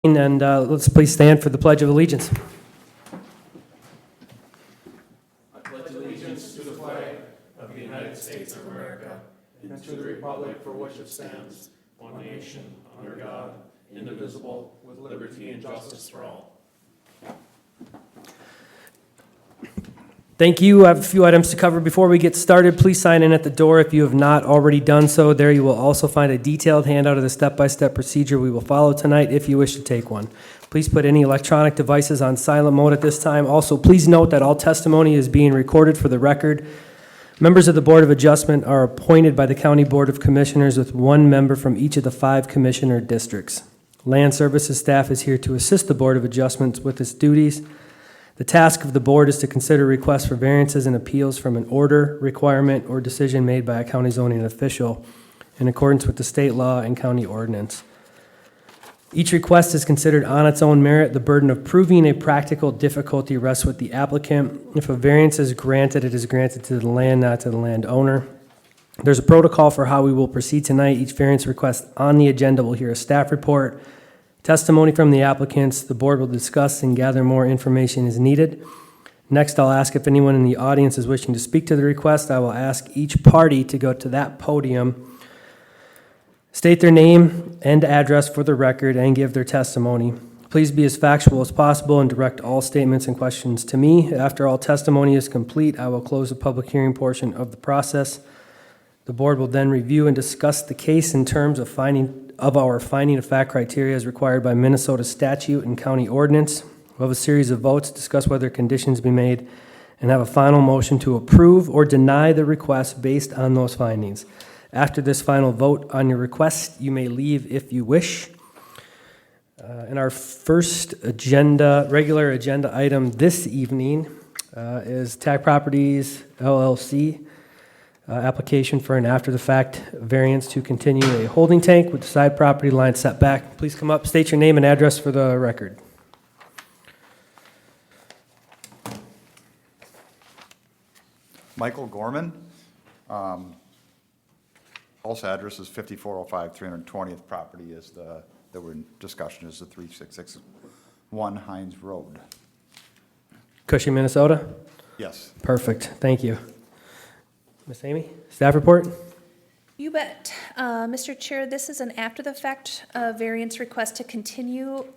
And let's please stand for the Pledge of Allegiance. I pledge allegiance to the flag of the United States of America and to the republic for which it stands, one nation, under God, indivisible, with liberty and justice for all. Thank you. I have a few items to cover before we get started. Please sign in at the door if you have not already done so. There you will also find a detailed handout of the step-by-step procedure we will follow tonight if you wish to take one. Please put any electronic devices on silent mode at this time. Also, please note that all testimony is being recorded for the record. Members of the Board of Adjustment are appointed by the County Board of Commissioners with one member from each of the 5 commissioner districts. Land Services staff is here to assist the Board of Adjustments with its duties. The task of the board is to consider requests for variances and appeals from an order, requirement, or decision made by a county zoning official in accordance with the state law and county ordinance. Each request is considered on its own merit. The burden of proving a practical difficulty rests with the applicant. If a variance is granted, it is granted to the land, not to the landowner. There's a protocol for how we will proceed tonight. Each variance request on the agenda will hear a staff report, testimony from the applicants. The board will discuss and gather more information as needed. Next, I'll ask if anyone in the audience is wishing to speak to the request. I will ask each party to go to that podium, state their name and address for the record, and give their testimony. Please be as factual as possible and direct all statements and questions to me. After all testimony is complete, I will close the public hearing portion of the process. The board will then review and discuss the case in terms of our finding of fact criteria as required by Minnesota statute and county ordinance. We'll have a series of votes, discuss whether conditions be made, and have a final motion to approve or deny the request based on those findings. After this final vote on your request, you may leave if you wish. And our first regular agenda item this evening is TAG Properties LLC. Application for an after-the-fact variance to continue a holding tank with the side property line setback. Please come up, state your name and address for the record. Michael Gorman. Also address is 5405 320th property is that we're in discussion is the 3661 Hines Road. Cushing, Minnesota? Yes. Perfect, thank you. Ms. Amy, staff report? You bet. Mr. Chair, this is an after-the-fact variance request to continue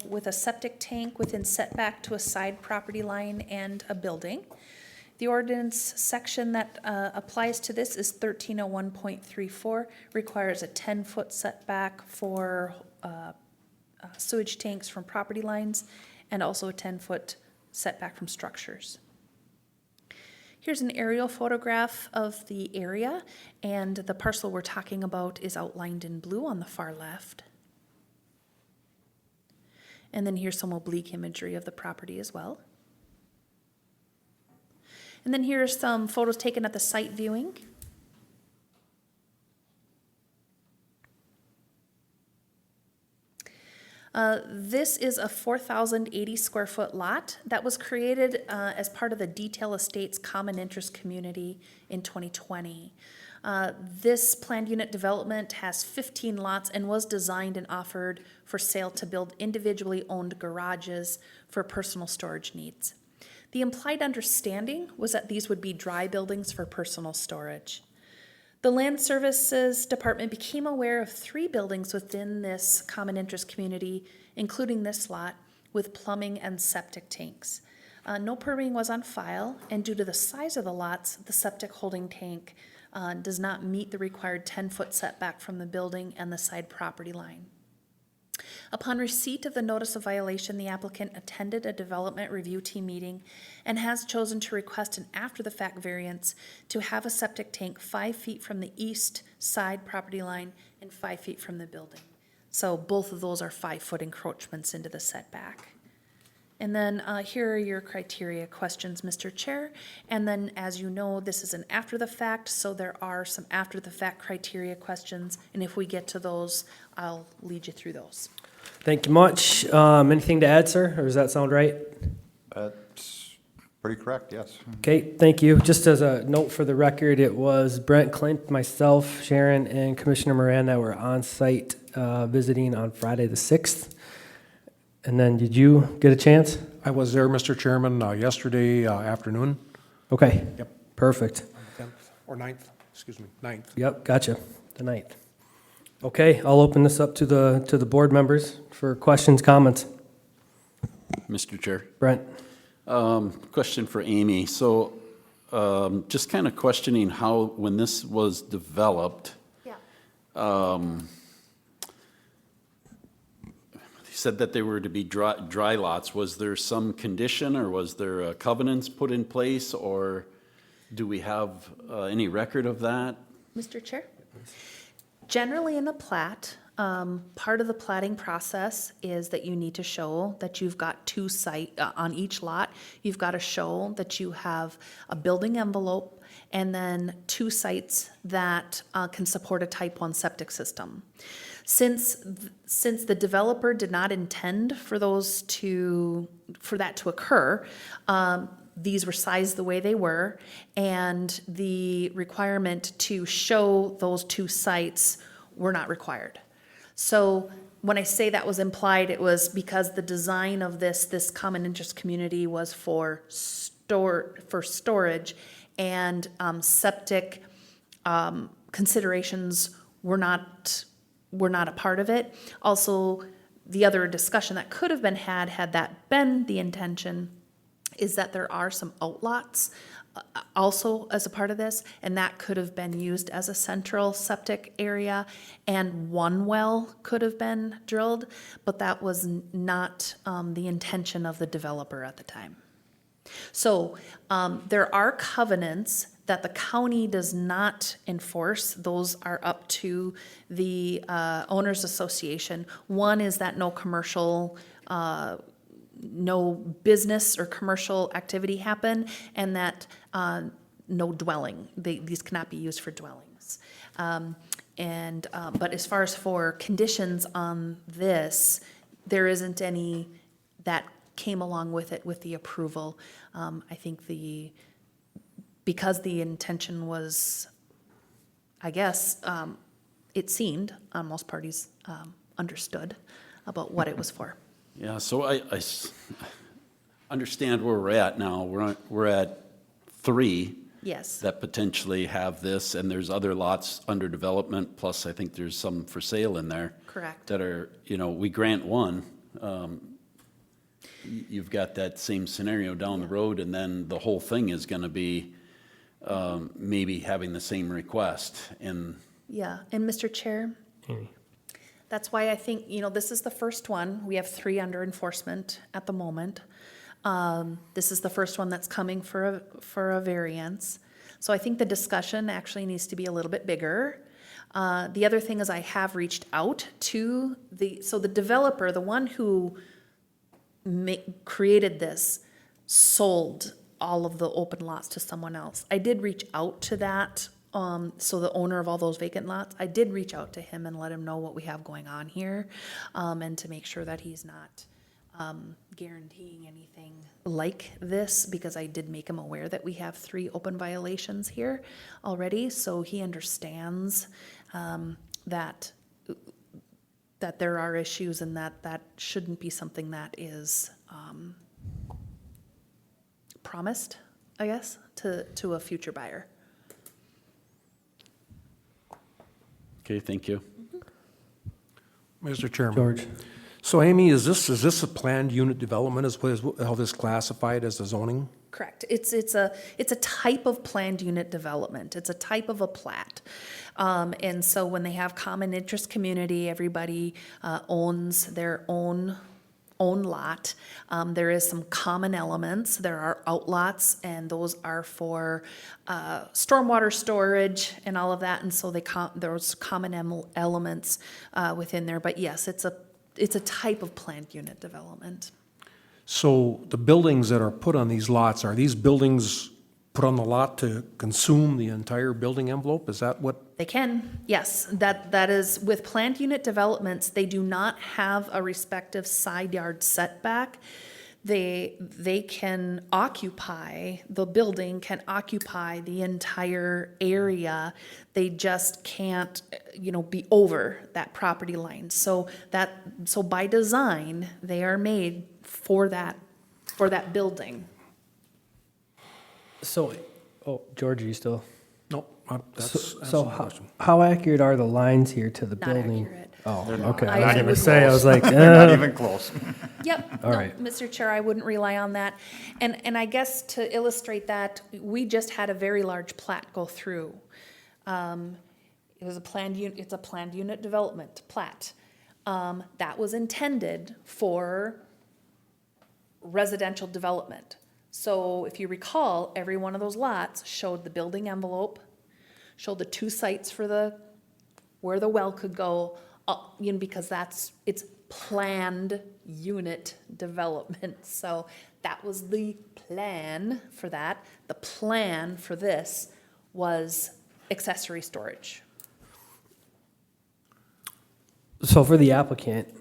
with a septic tank within setback to a side property line and a building. The ordinance section that applies to this is 1301.34, requires a 10-foot setback for sewage tanks from property lines and also a 10-foot setback from structures. Here's an aerial photograph of the area, and the parcel we're talking about is outlined in blue on the far left. And then here's some oblique imagery of the property as well. And then here's some photos taken at the site viewing. This is a 4,080 square foot lot that was created as part of the Detail Estates Common Interest Community in 2020. This planned unit development has 15 lots and was designed and offered for sale to build individually owned garages for personal storage needs. The implied understanding was that these would be dry buildings for personal storage. The Land Services Department became aware of 3 buildings within this common interest community, including this lot, with plumbing and septic tanks. No permitting was on file, and due to the size of the lots, the septic holding tank does not meet the required 10-foot setback from the building and the side property line. Upon receipt of the notice of violation, the applicant attended a development review team meeting and has chosen to request an after-the-fact variance to have a septic tank 5 feet from the east side property line and 5 feet from the building. So both of those are 5-foot encroachments into the setback. And then here are your criteria questions, Mr. Chair. And then, as you know, this is an after-the-fact, so there are some after-the-fact criteria questions. And if we get to those, I'll lead you through those. Thank you much. Anything to add, sir, or does that sound right? That's pretty correct, yes. Okay, thank you. Just as a note for the record, it was Brent Clint, myself, Sharon, and Commissioner Moran that were on site visiting on Friday the 6th. And then did you get a chance? I was there, Mr. Chairman, yesterday afternoon. Okay. Yep. Perfect. 10th or 9th, excuse me, 9th. Yep, gotcha. The 9th. Okay, I'll open this up to the board members for questions, comments. Mr. Chair. Brent? Question for Amy. So just kind of questioning how, when this was developed, Yeah. you said that they were to be dry lots. Was there some condition or was there covenants put in place, or do we have any record of that? Mr. Chair? Generally in a plat, part of the platting process is that you need to show that you've got two sites on each lot. You've got to show that you have a building envelope and then two sites that can support a type 1 septic system. Since the developer did not intend for that to occur, these were sized the way they were, and the requirement to show those two sites were not required. So when I say that was implied, it was because the design of this common interest community was for storage, and septic considerations were not a part of it. Also, the other discussion that could have been had that been the intention, is that there are some outlots also as a part of this, and that could have been used as a central septic area, and one well could have been drilled, but that was not the intention of the developer at the time. So there are covenants that the county does not enforce. Those are up to the owners association. One is that no commercial no business or commercial activity happen, and that no dwelling. These cannot be used for dwellings. But as far as for conditions on this, there isn't any that came along with it with the approval. I think because the intention was, I guess, it seemed on most parties understood about what it was for. Yeah, so I understand where we're at now. We're at 3 Yes. that potentially have this, and there's other lots under development, plus I think there's some for sale in there. Correct. That are, we grant one. You've got that same scenario down the road, and then the whole thing is going to be maybe having the same request. And Yeah, and Mr. Chair, that's why I think, this is the first one. We have 3 under enforcement at the moment. This is the first one that's coming for a variance. So I think the discussion actually needs to be a little bit bigger. The other thing is I have reached out to the developer, the one who created this, sold all of the open lots to someone else. I did reach out to that. So the owner of all those vacant lots, I did reach out to him and let him know what we have going on here, and to make sure that he's not guaranteeing anything like this, because I did make him aware that we have 3 open violations here already, so he understands that there are issues, and that shouldn't be something that is promised, I guess, to a future buyer. okay, thank you. Mr. Chairman. George? So Amy, is this a planned unit development, is how this classified as the zoning? Correct. It's a type of planned unit development. It's a type of a plat. And so when they have common interest community, everybody owns their own lot. There is some common elements. There are outlots, and those are for stormwater storage and all of that. And so there's common elements within there. But yes, it's a type of planned unit development. So the buildings that are put on these lots, are these buildings put on the lot to consume the entire building envelope? Is that what? They can, yes. That is, with planned unit developments, they do not have a respective side yard setback. they can occupy, the building can occupy the entire area. They just can't, be over that property line. So by design, they are made for that building. So, George, are you still? No, that's, So that's the how, question. how accurate are the lines here to the Not building? accurate. Oh, They're not. okay. I I was would- gonna say, I was like, They're not even close. Yep, All no, right. Mr. Chair, I wouldn't rely on that. And I guess to illustrate that, we just had a very large plat go through. It was it's a planned unit development plat. That was intended for residential development. So if you recall, every one of those lots showed the building envelope, showed the 2 sites for where the well could go, because it's planned unit development. So that was the plan for that. The plan for this was accessory storage. so for the applicant,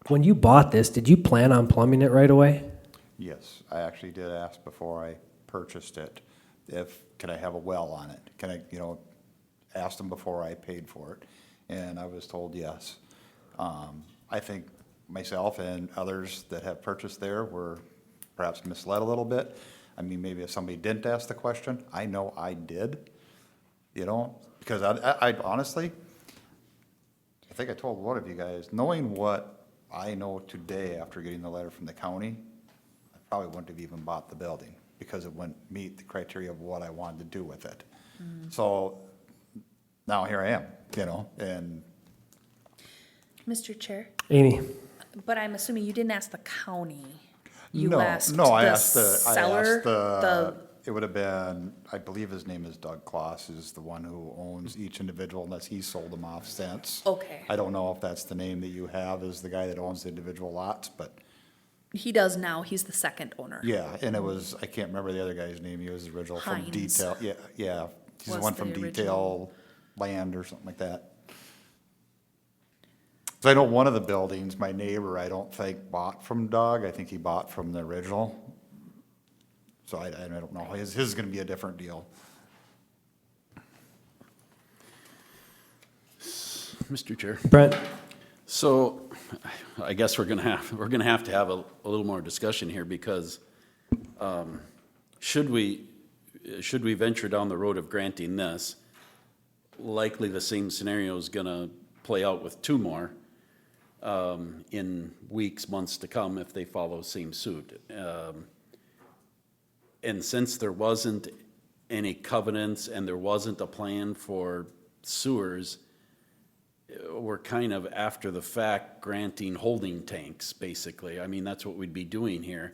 when you bought this, did you plan on plumbing it right away? Yes, I actually did ask before I purchased it, can I have a well on it? Can I, asked them before I paid for it, and I was told yes. I think myself and others that have purchased there were perhaps misled a little bit. I mean, maybe if somebody didn't ask the question, I know I did, because I honestly, I think I told one of you guys, knowing what I know today after getting the letter from the county, I probably wouldn't have even bought the building because it wouldn't meet the criteria of what I wanted to do with it. So now here I am, and Mr. Chair, Amy? but I'm assuming you didn't ask the county. You no, asked no, I the asked seller, it would have been, I believe his name is Doug Kloss, is the one who owns each individual unless he's sold them off since. Okay. I don't know if that's the name that you have as the guy that owns the individual lots, but he does now, he's the second owner. yeah, and it was, I can't remember the other guy's name, he was the original from Hines. Detail, yeah, he's the Was one from the Detail Land or something like that. 'Cause I know one of the buildings, my neighbor, I don't think bought from Doug, I think he bought from the original. So I don't know, his is gonna be a different deal. Mr. Chair. Brent? So I guess we're gonna have to have a little more discussion here because should we venture down the road of granting this, likely the same scenario is gonna play out with 2 more in weeks, months to come if they follow same suit. And since there wasn't any covenants and there wasn't a plan for sewers, we're kind of after the fact granting holding tanks, basically. I mean, that's what we'd be doing here.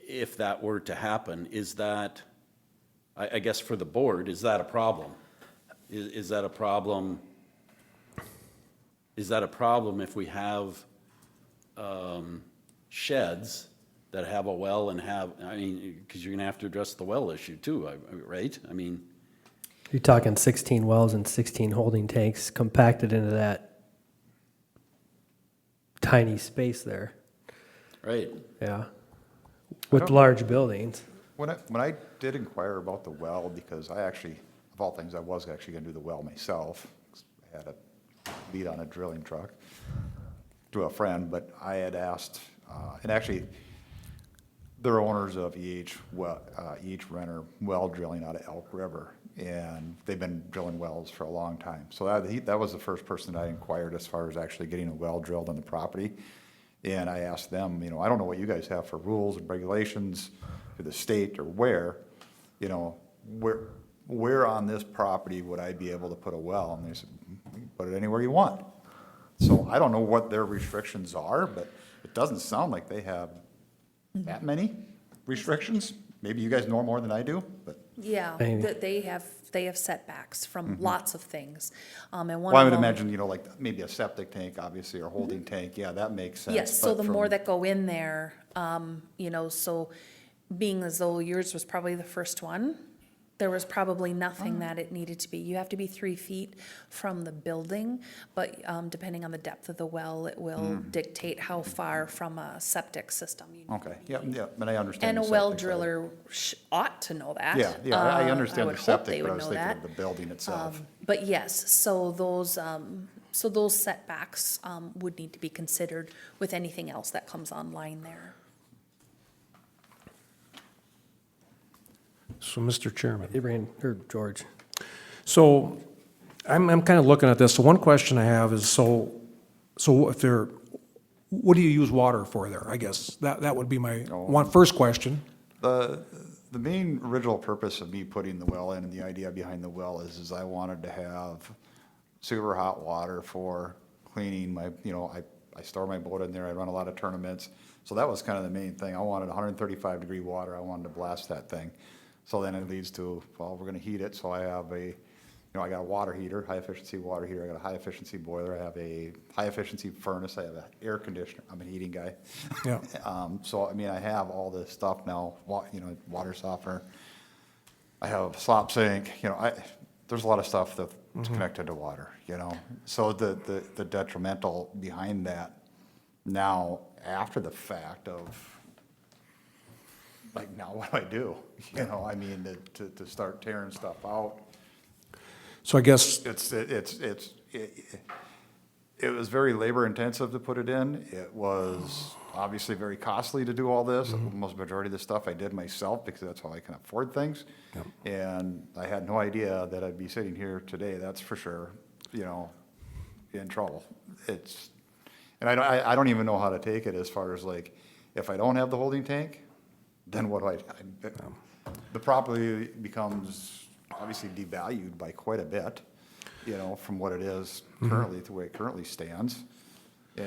If that were to happen, is that, I guess for the board, is that a problem? Is that a problem? Is that a problem if we have sheds that have a well and because you're gonna have to address the well issue too, right? I mean. You're talking 16 wells and 16 holding tanks compacted into that tiny space there. Right. Yeah. With large buildings. When I did inquire about the well, because I actually, of all things, I was actually gonna do the well myself. I had a lead on a drilling truck to a friend, but I had asked, and actually, they're owners of EH Renner well drilling out of Elk River, and they've been drilling wells for a long time. So that was the first person that I inquired as far as actually getting a well drilled on the property. And I asked them, I don't know what you guys have for rules and regulations to the state or where on this property would I be able to put a well? And they said, put it anywhere you want. So I don't know what their restrictions are, but it doesn't sound like they have that many restrictions. Maybe you guys know more than I do, but. Yeah, Maybe. that they have setbacks from lots of things. And one Well, I of would them- imagine, like maybe a septic tank, obviously, or holding tank, yeah, that makes sense. Yes, so but the more from- that go in there, so being as though yours was probably the first one, There was probably nothing that it needed to be. You have to be 3 feet from the building, but depending on the depth of the well, it will dictate how far from a septic system you need. Okay, yeah, but I understand. And a the well septic side. driller ought to know that. Yeah, I understand would the hope they septic, but I would was know thinking that. of the building itself. But yes, so those setbacks would need to be considered with anything else that comes online there. So, Mr. Chairman. Or George. So I'm kind of looking at this. So one question I have is, so if there, what do you use water for there? I guess that would be my first question. The main original purpose of me putting the well in and the idea behind the well is I wanted to have super hot water for cleaning my, I store my boat in there, I run a lot of tournaments. So that was kind of the main thing. I wanted 135-degree water, I wanted to blast that thing. So then it leads to, well, we're gonna heat it, so I have I got a water heater, high-efficiency water heater, I got a high-efficiency boiler, I have a high-efficiency furnace, I have an air conditioner, I'm a heating guy. Yeah. So, I have all this stuff now, water softener, I have a slop sink, there's a lot of stuff that's connected to water, So the detrimental behind that now, after the fact of, like, now what do I do? To start tearing stuff out. So I guess, It was very labor intensive to put it in. It was obviously very costly to do all this. Most majority of the stuff I did myself because that's how I can afford things. Yep. And I had no idea that I'd be sitting here today, that's for sure, in trouble. And I don't even know how to take it as far as like, if I don't have the holding tank, then what do the property becomes obviously devalued by quite a bit, from what it is currently, to the way it currently stands. You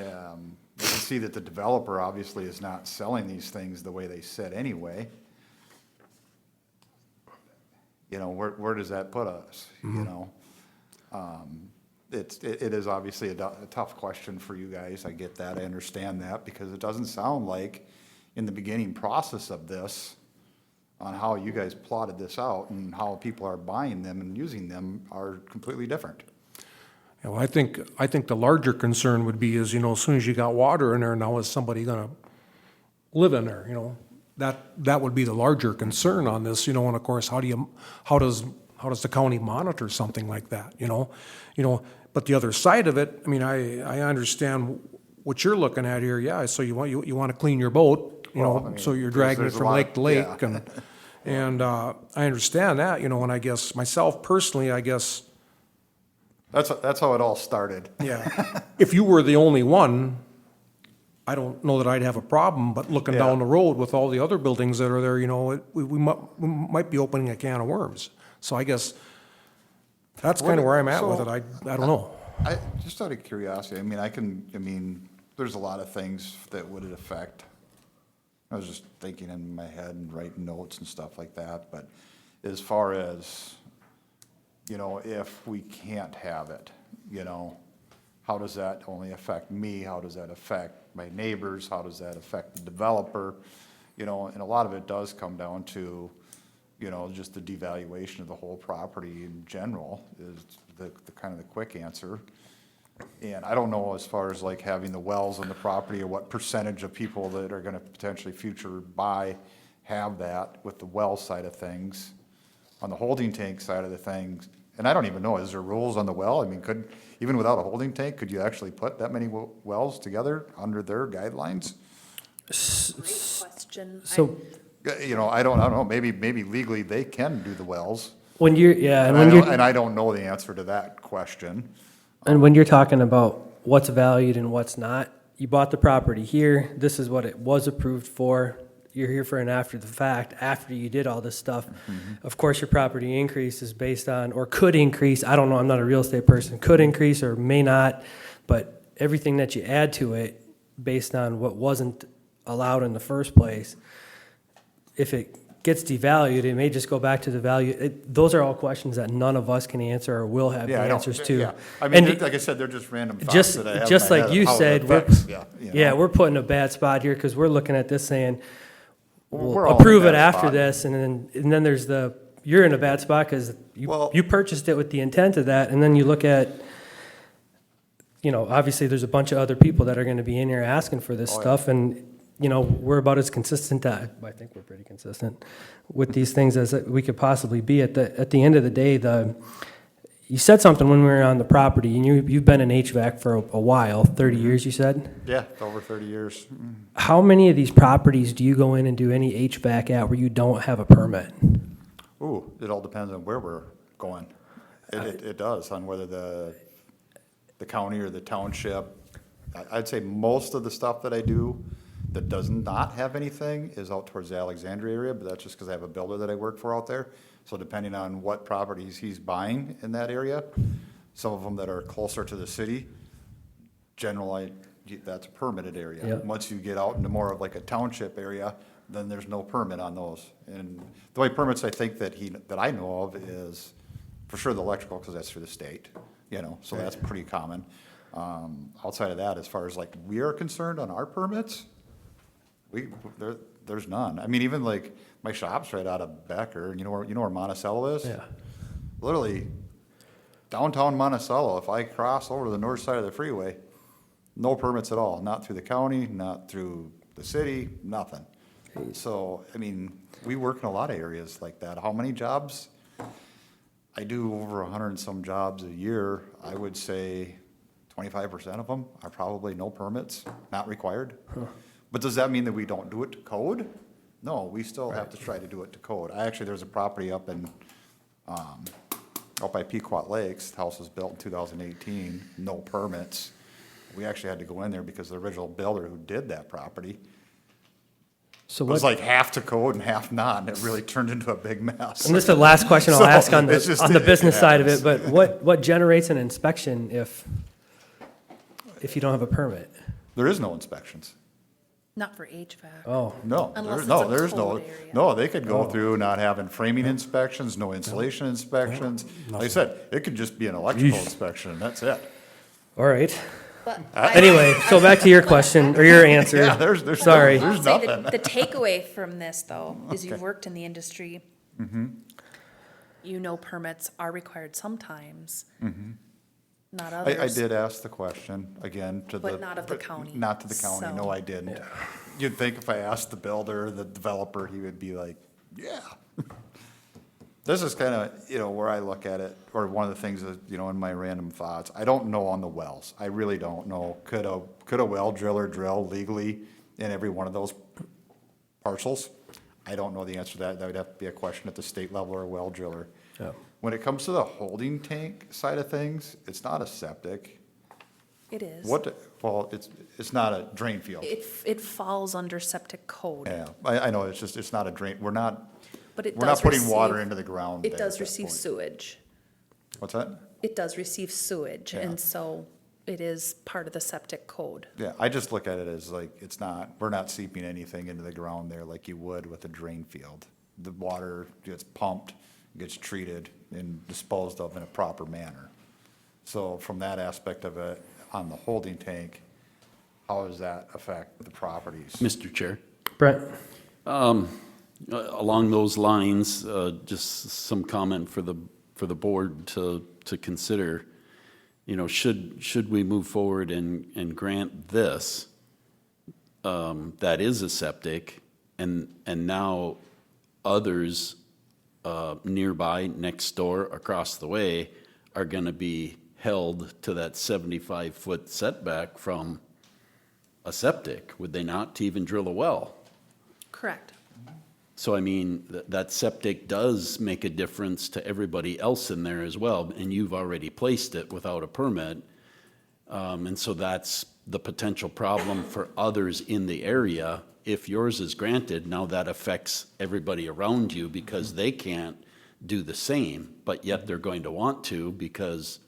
can see that the developer obviously is not selling these things the way they said anyway. Where does that put us, It is obviously a tough question for you guys, I get that, I understand that, because it doesn't sound like in the beginning process of this, on how you guys plotted this out and how people are buying them and using them are completely different. well, I think the larger concern would be is, as soon as you got water in there, now is somebody gonna live in there, That would be the larger concern on this, and of course, how does the county monitor something like that, But the other side of it, I understand what you're looking at here, yeah, so you want to clean your boat, so you're dragging it from lake to lake, yeah. and I understand that, and I guess myself personally, That's how it all started. yeah, if you were the only one, I don't know that I'd have a problem, but looking Yeah. down the road with all the other buildings that are there, we might be opening a can of worms. So I guess that's kind of where I'm at with it. I don't know. Just out of curiosity, there's a lot of things that would it affect. I was just thinking in my head and writing notes and stuff like that, but as far as, if we can't have it, how does that only affect me? How does that affect my neighbors? How does that affect the developer? And a lot of it does come down to, just the devaluation of the whole property in general is the kind of the quick answer. And I don't know as far as like having the wells on the property or what percentage of people that are gonna potentially future buy have that with the well side of things. On the holding tank side of the things, and I don't even know, is there rules on the well? Even without a holding tank, could you actually put that many wells together under their guidelines? Great question. So I don't know, maybe legally they can do the wells. when you're, And I don't know the answer to that question. and when you're talking about what's valued and what's not, you bought the property here, this is what it was approved for, you're here for an after the fact, after you did all this stuff. Of course, your property increase is based on, or could increase, I don't know, I'm not a real estate person, could increase or may not, but everything that you add to it based on what wasn't allowed in the first place, if it gets devalued, it may just go back to the value. Those are all questions that none of us can answer or will have the Yeah, I don't- answers to. yeah. And Like I said, they're just random thoughts just, that I have in just my like head you of how it said, affects, we're put in a bad spot here because we're looking at this saying, We're we'll all in a approve it bad after spot. this, and then there's the, you're in a bad spot because Well- you purchased it with the intent of that, and then you look at, obviously there's a bunch of other people that are gonna be in here asking for this Oh, yeah. stuff, and, we're about as consistent, I think we're pretty consistent with these things as we could possibly be. At the end of the day, you said something when we were on the property, and you've been in HVAC for a while, 30 years, you said? Yeah, over 30 years. How many of these properties do you go in and do any HVAC at where you don't have a permit? Ooh, it all depends on where we're going. It does, on whether the county or the township. I'd say most of the stuff that I do that does not have anything is out towards the Alexandria area, but that's just because I have a builder that I work for out there. So depending on what properties he's buying in that area, some of them that are closer to the city, generally, that's a permitted area. Yep. Once you get out into more of like a township area, then there's no permit on those. And the only permits I think that I know of is, for sure, the electrical, because that's through the state, so that's pretty common. Outside of that, as far as like we are concerned on our permits, there's none. I mean, even like my shop's right out of Becker, you know where Monticello is? Yeah. Literally downtown Monticello, if I cross over to the north side of the freeway, no permits at all, not through the county, not through the city, nothing. So, I mean, we work in a lot of areas like that. How many jobs? I do over 100 and some jobs a year. I would say 25% of them are probably no permits, not required. But does that mean that we don't do it to code? No, we still have to try to do it to code. There's a property up by Pequot Lakes, the house was built in 2018, no permits. We actually had to go in there because the original builder who did that property So was what, like half to code and half not, and it really turned into a big mess. and this is the last question I'll So, ask on it's just- the it business side of it, happens. but what generates an inspection if you don't have a permit? There is no inspections. Not for HVAC. Oh, No, Unless it's a there's no, cold area. no, they could go through not having framing inspections, no insulation inspections. Like I said, it could just be an electrical Yeesh. inspection, and that's it. all right. But Anyway, so back to your question, or your answer. Yeah, there's Sorry. there's I'll say nothing. the takeaway from this, though, is you've Okay. worked in the industry. Permits are required sometimes, not others. I did ask the question again to the. But not of the county, Not to the county, so- no, I didn't. You'd think if I asked the builder, the developer, he would be like, yeah. This is kind of, where I look at it, or one of the things that, in my random thoughts, I don't know on the wells. I really don't know. Could a well driller drill legally in every one of those parcels? I don't know the answer to that. That would have to be a question at the state level or a well driller. Yeah. When it comes to the holding tank side of things, it's not a septic. It is. Well, it's not a drain field. It falls under septic code, Yeah, I know, it's not a drain, we're not but it putting does water receive- into the ground. It there does at that receive point. sewage. What's that? It does receive sewage, Yeah. and so it is part of the septic code. Yeah, I just look at it as like, we're not seeping anything into the ground there like you would with a drain field. The water gets pumped, gets treated, and disposed of in a proper manner. So from that aspect of it, on the holding tank, how does that affect the properties? Mr. Chair, Brent? along those lines, just some comment for the board to consider. Should we move forward and grant this, that is a septic, and now others nearby, next door, across the way, are gonna be held to that 75-foot setback from a septic, would they not, to even drill a well? Correct. So I mean, that septic does make a difference to everybody else in there as well, and you've already placed it without a permit. And so that's the potential problem for others in the area. If yours is granted, now that affects everybody around you because they can't do the same, but yet they're going to want to because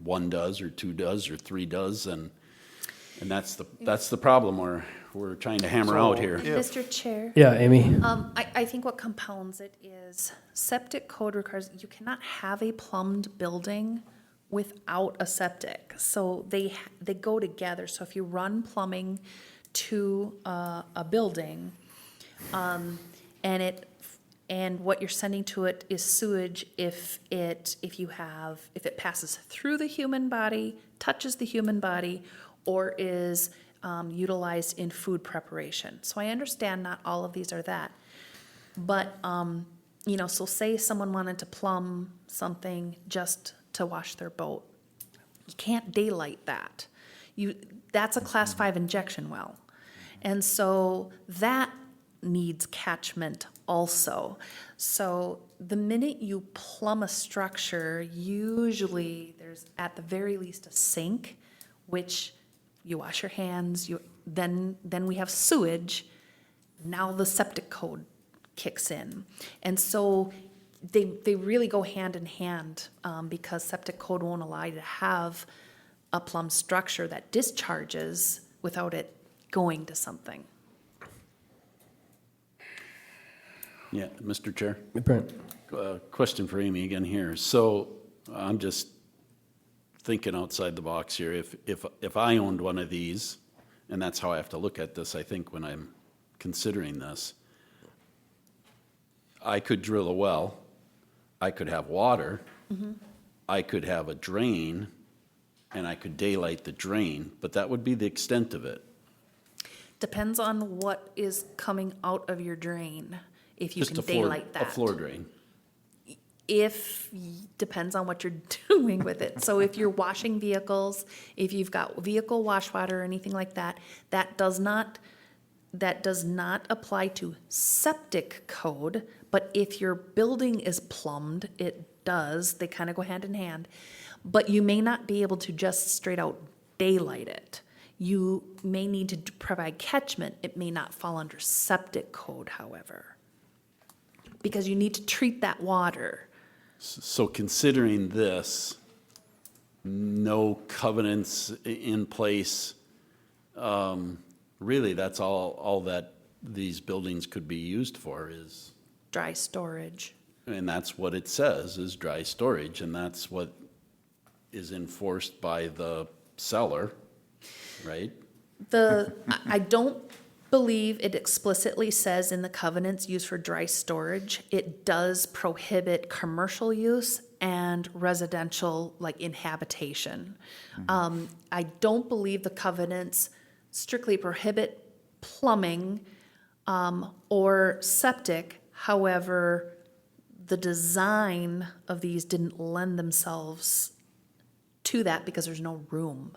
one does, or two does, or three does, and that's the problem we're trying to hammer out here. And Mr. Chair? Yeah, Amy? I think what compounds it is septic code requires, you cannot have a plumbed building without a septic. So they go together. So if you run plumbing to a building, and And what you're sending to it is sewage if it passes through the human body, touches the human body, or is utilized in food preparation. So I understand not all of these are that. But, so say someone wanted to plumb something just to wash their boat. You can't daylight that. That's a class 5 injection well. And so that needs catchment also. So the minute you plumb a structure, usually there's at the very least a sink, which you wash your hands, then we have sewage. Now the septic code kicks in. And so they really go hand in hand, because septic code won't allow you to have a plumb structure that discharges without it going to something. Yeah, Mr. Chair, Brent? question for Amy again here. So I'm just thinking outside the box here. If I owned one of these, and that's how I have to look at this, I think, when I'm considering this, I could drill a well, I could have water, I could have a drain, and I could daylight the drain, but that would be the extent of it. Depends on what is coming out of your drain, if you Just can a floor, daylight that. a floor drain. Depends on what you're doing with it. So if you're washing vehicles, if you've got vehicle wash water or anything like that, that does not apply to septic code, but if your building is plumbed, it does. They kind of go hand in hand. But you may not be able to just straight out daylight it. You may need to provide catchment. It may not fall under septic code, however, because you need to treat that water. So considering this, no covenants in place, really, that's all that these buildings could be used for is, Dry storage. and that's what it says, is dry storage, and that's what is enforced by the seller, right? I don't believe it explicitly says in the covenants used for dry storage. It does prohibit commercial use and residential, like inhabitation. I don't believe the covenants strictly prohibit plumbing or septic. However, the design of these didn't lend themselves to that because there's no room.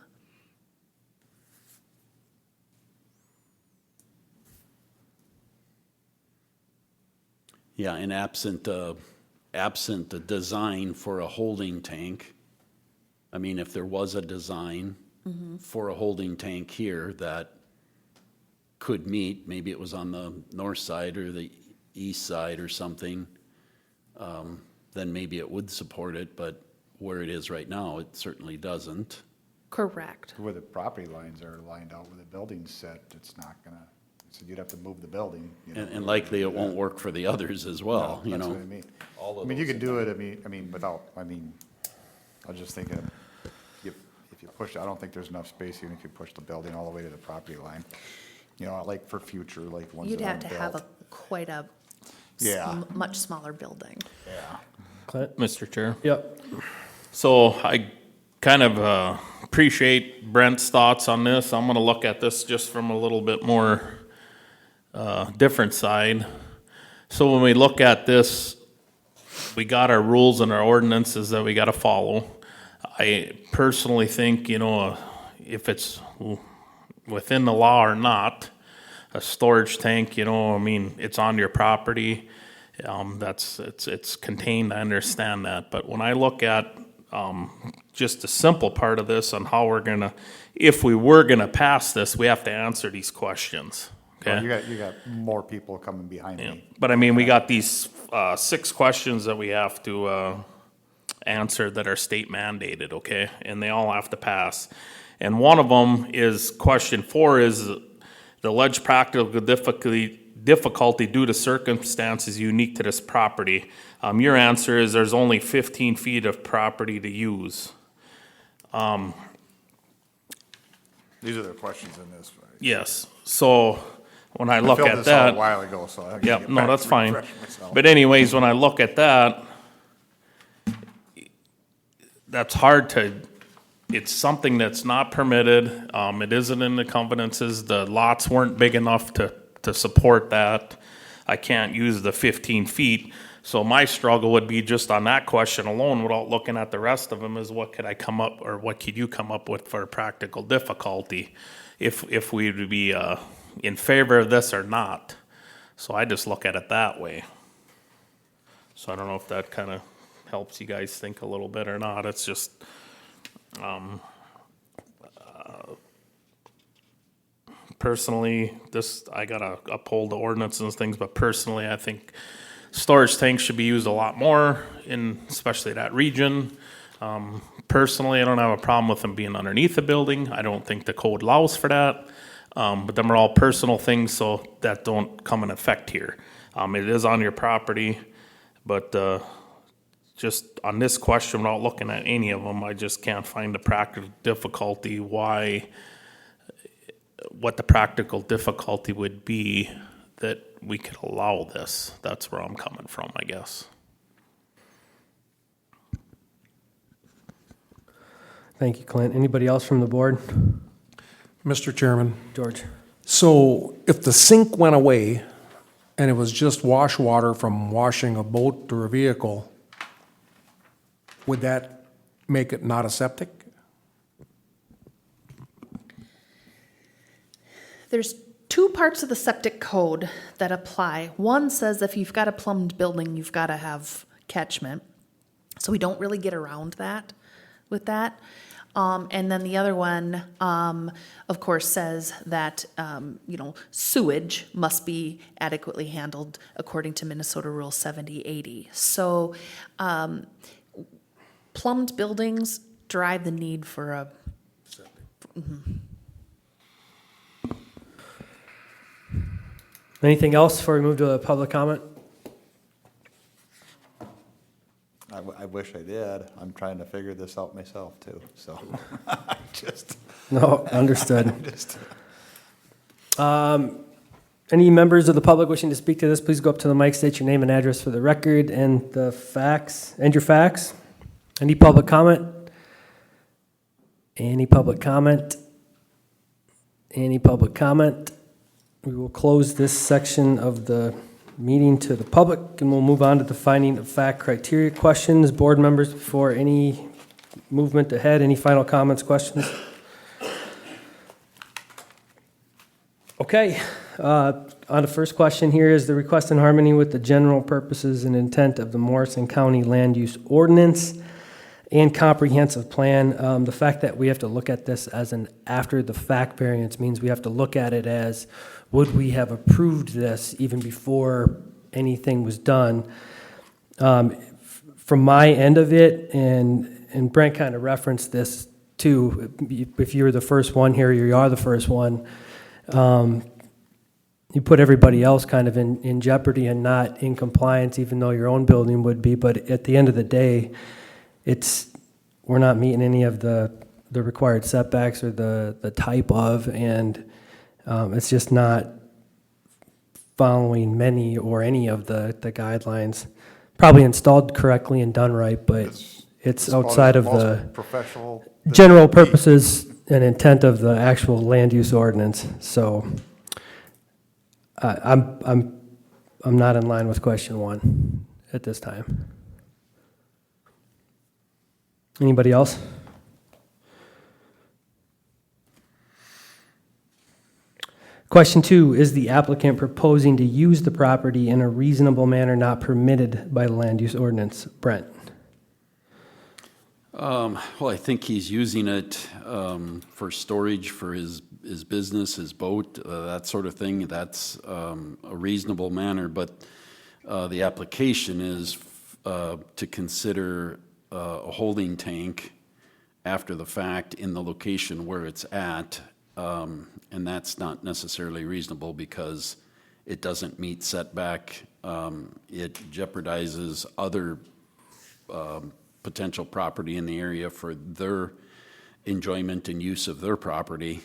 Yeah, and absent a design for a holding tank, I mean, if there was a design for a holding tank here that could meet, maybe it was on the north side or the east side or something, then maybe it would support it, but where it is right now, it certainly doesn't. Correct. Where the property lines are lined out, where the building's set, it's not gonna, so you'd have to move the building. You know, And likely it won't work for the others as well, No, you that's know? what I mean. all of I mean, you those could do it, I was just thinking, if you push, I don't think there's enough space even if you push the building all the way to the property line. You know, like for future, like ones You'd that have aren't to have built. quite a Yeah. much smaller building. Yeah. Clint? Mr. Chair. Yep. So I kind of appreciate Brent's thoughts on this. I'm going to look at this just from a little bit more different side. So when we look at this, we got our rules and our ordinances that we got to follow. I personally think, if it's within the law or not, a storage tank, it's on your property. It's contained, I understand that. But when I look at just a simple part of this on how if we were gonna pass this, we have to answer these questions, okay? Well, you got more people coming behind Yeah. me. But I mean, we got these 6 questions that we have to answer that are state mandated, okay? And they all have to pass. And one of them is, question 4 is the alleged practical difficulty due to circumstances unique to this property. Your answer is there's only 15 feet of property to use. These are the questions in this, right? Yes, so when I look filled at this out that. a while ago, so I gotta Yeah, get no, back that's to fine. refresh myself. But anyways, when I look at that, that's hard to, it's something that's not permitted. It isn't in the covenances. The lots weren't big enough to support that. I can't use the 15 feet. So my struggle would be just on that question alone, without looking at the rest of them, is what could I come up, or what could you come up with for practical difficulty if we would be in favor of this or not. So I just look at it that way. So I don't know if that kind of helps you guys think a little bit or not. It's just, personally, I gotta uphold the ordinance and things, but personally, I think storage tanks should be used a lot more in, especially that region. Personally, I don't have a problem with them being underneath the building. I don't think the code allows for that. But them are all personal things, so that don't come in effect here. It is on your property, but just on this question, without looking at any of them, I just can't find the practical difficulty what the practical difficulty would be that we could allow this. That's where I'm coming from, I guess. Thank you, Clint. Anybody else from the board? Mr. Chairman, George? so if the sink went away and it was just wash water from washing a boat or a vehicle, would that make it not a septic? There's two parts of the septic code that apply. One says if you've got a plumbed building, you've got to have catchment. So we don't really get around that with that. And then the other one, of course, says that, sewage must be adequately handled according to Minnesota Rule 7080. So plumbed buildings drive the need for a... Anything else before we move to a public comment? I wish I did. I'm trying to figure this out myself too, so just, No, understood. just. Any members of the public wishing to speak to this, please go up to the mic, state your name and address for the record and the facts, and your facts. Any public comment? Any public comment? Any public comment? We will close this section of the meeting to the public, and we'll move on to the finding of fact criteria questions. Board members, before any movement ahead, any final comments, questions? Okay, on the first question here is the request in harmony with the general purposes and intent of the Morrison County Land Use Ordinance and Comprehensive Plan. The fact that we have to look at this as an after-the-fact variance means we have to look at it as, would we have approved this even before anything was done? From my end of it, and Brent kind of referenced this too, if you were the first one here, you are the first one, you put everybody else kind of in jeopardy and not in compliance, even though your own building would be. But at the end of the day, we're not meeting any of the required setbacks or the type of, and it's just not following many or any of the guidelines. Probably installed correctly and done right, but it's outside of the Professional. general purposes and intent of the actual land use ordinance. So I'm not in line with question one at this time. Anybody else? Question two, is the applicant proposing to use the property in a reasonable manner not permitted by the land use ordinance? Brent? Well, I think he's using it for storage for his business, his boat, that sort of thing. That's a reasonable manner, but the application is to consider a holding tank after the fact in the location where it's at, and that's not necessarily reasonable because it doesn't meet setback. It jeopardizes other potential property in the area for their enjoyment and use of their property.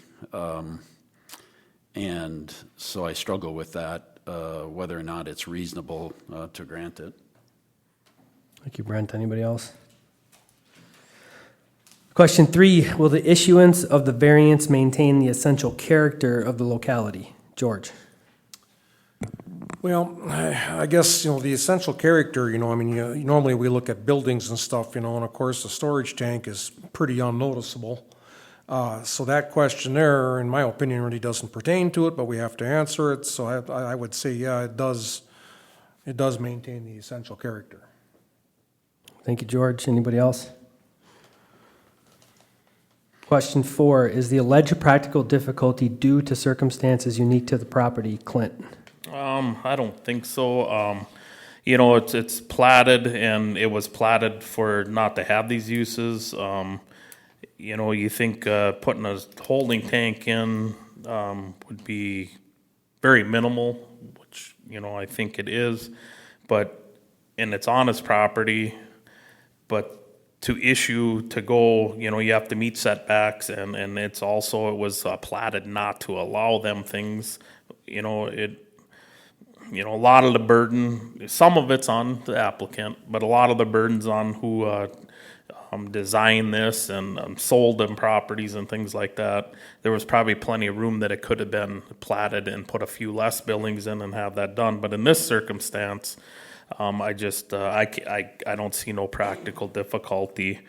And so I struggle with that, whether or not it's reasonable to grant it. Thank you, Brent. Anybody else? Question 3, will the issuance of the variance maintain the essential character of the locality? George? Well, I guess, the essential character, I mean, normally we look at buildings and stuff, and of course, the storage tank is pretty unnoticeable. So that question there, in my opinion, really doesn't pertain to it, but we have to answer it. So I would say, yeah, it does maintain the essential character. Thank you, George. Anybody else? Question 4, is the alleged practical difficulty due to circumstances unique to the property? Clint? I don't think so. It's platted, and it was platted for not to have these uses. You think putting a holding tank in would be very minimal, which, I think it is. And it's on his property, but to go, you have to meet setbacks, and it was platted not to allow them things. A lot of the burden, some of it's on the applicant, but a lot of the burden's on who designed this and sold them properties and things like that. There was probably plenty of room that it could have been platted and put a few less buildings in and have that done. But in this circumstance, I don't see no practical difficulty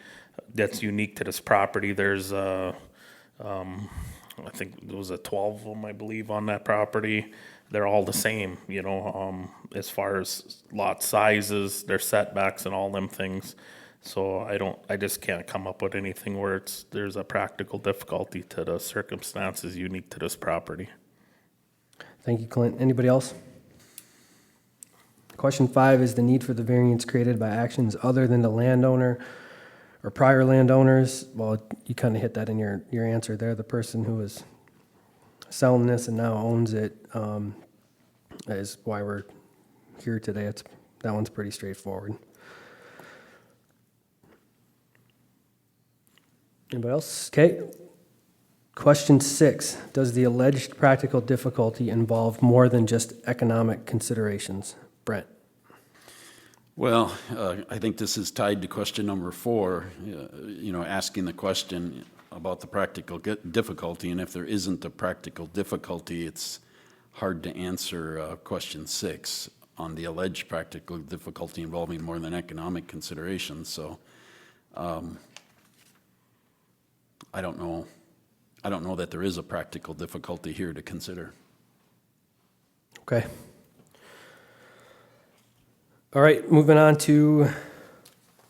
that's unique to this property. There's I think there was 12 of them, I believe, on that property. They're all the same, as far as lot sizes, their setbacks and all them things. So I just can't come up with anything where there's a practical difficulty to the circumstances unique to this property. Thank you, Clint. Anybody else? Question 5, is the need for the variance created by actions other than the landowner or prior landowners? Well, you kind of hit that in your answer there. The person who was selling this and now owns it is why we're here today. That one's pretty straightforward. Anybody else? Okay. Question 6, does the alleged practical difficulty involve more than just economic considerations? Brent? Well, I think this is tied to question number 4, asking the question about the practical difficulty, and if there isn't a practical difficulty, it's hard to answer question 6 on the alleged practical difficulty involving more than economic considerations. So I don't know that there is a practical difficulty here to consider. Okay. All right, moving on to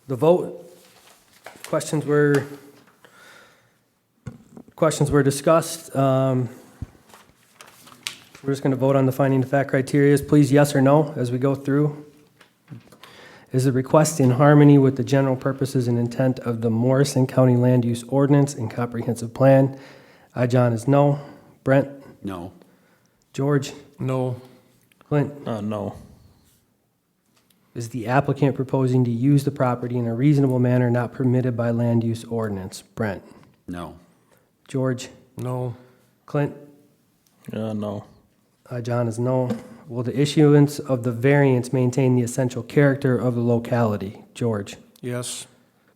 the vote. Questions were discussed. We're just going to vote on the finding of fact criteria. Please yes or no as we go through. Is the request in harmony with the general purposes and intent of the Morrison County Land Use Ordinance and Comprehensive Plan? John is no. Brent? No. George? No. Clint? No. Is the applicant proposing to use the property in a reasonable manner not permitted by land use ordinance? Brent? No. George? No. Clint? No. John is no. Will the issuance of the variance maintain the essential character of the locality? George? Yes.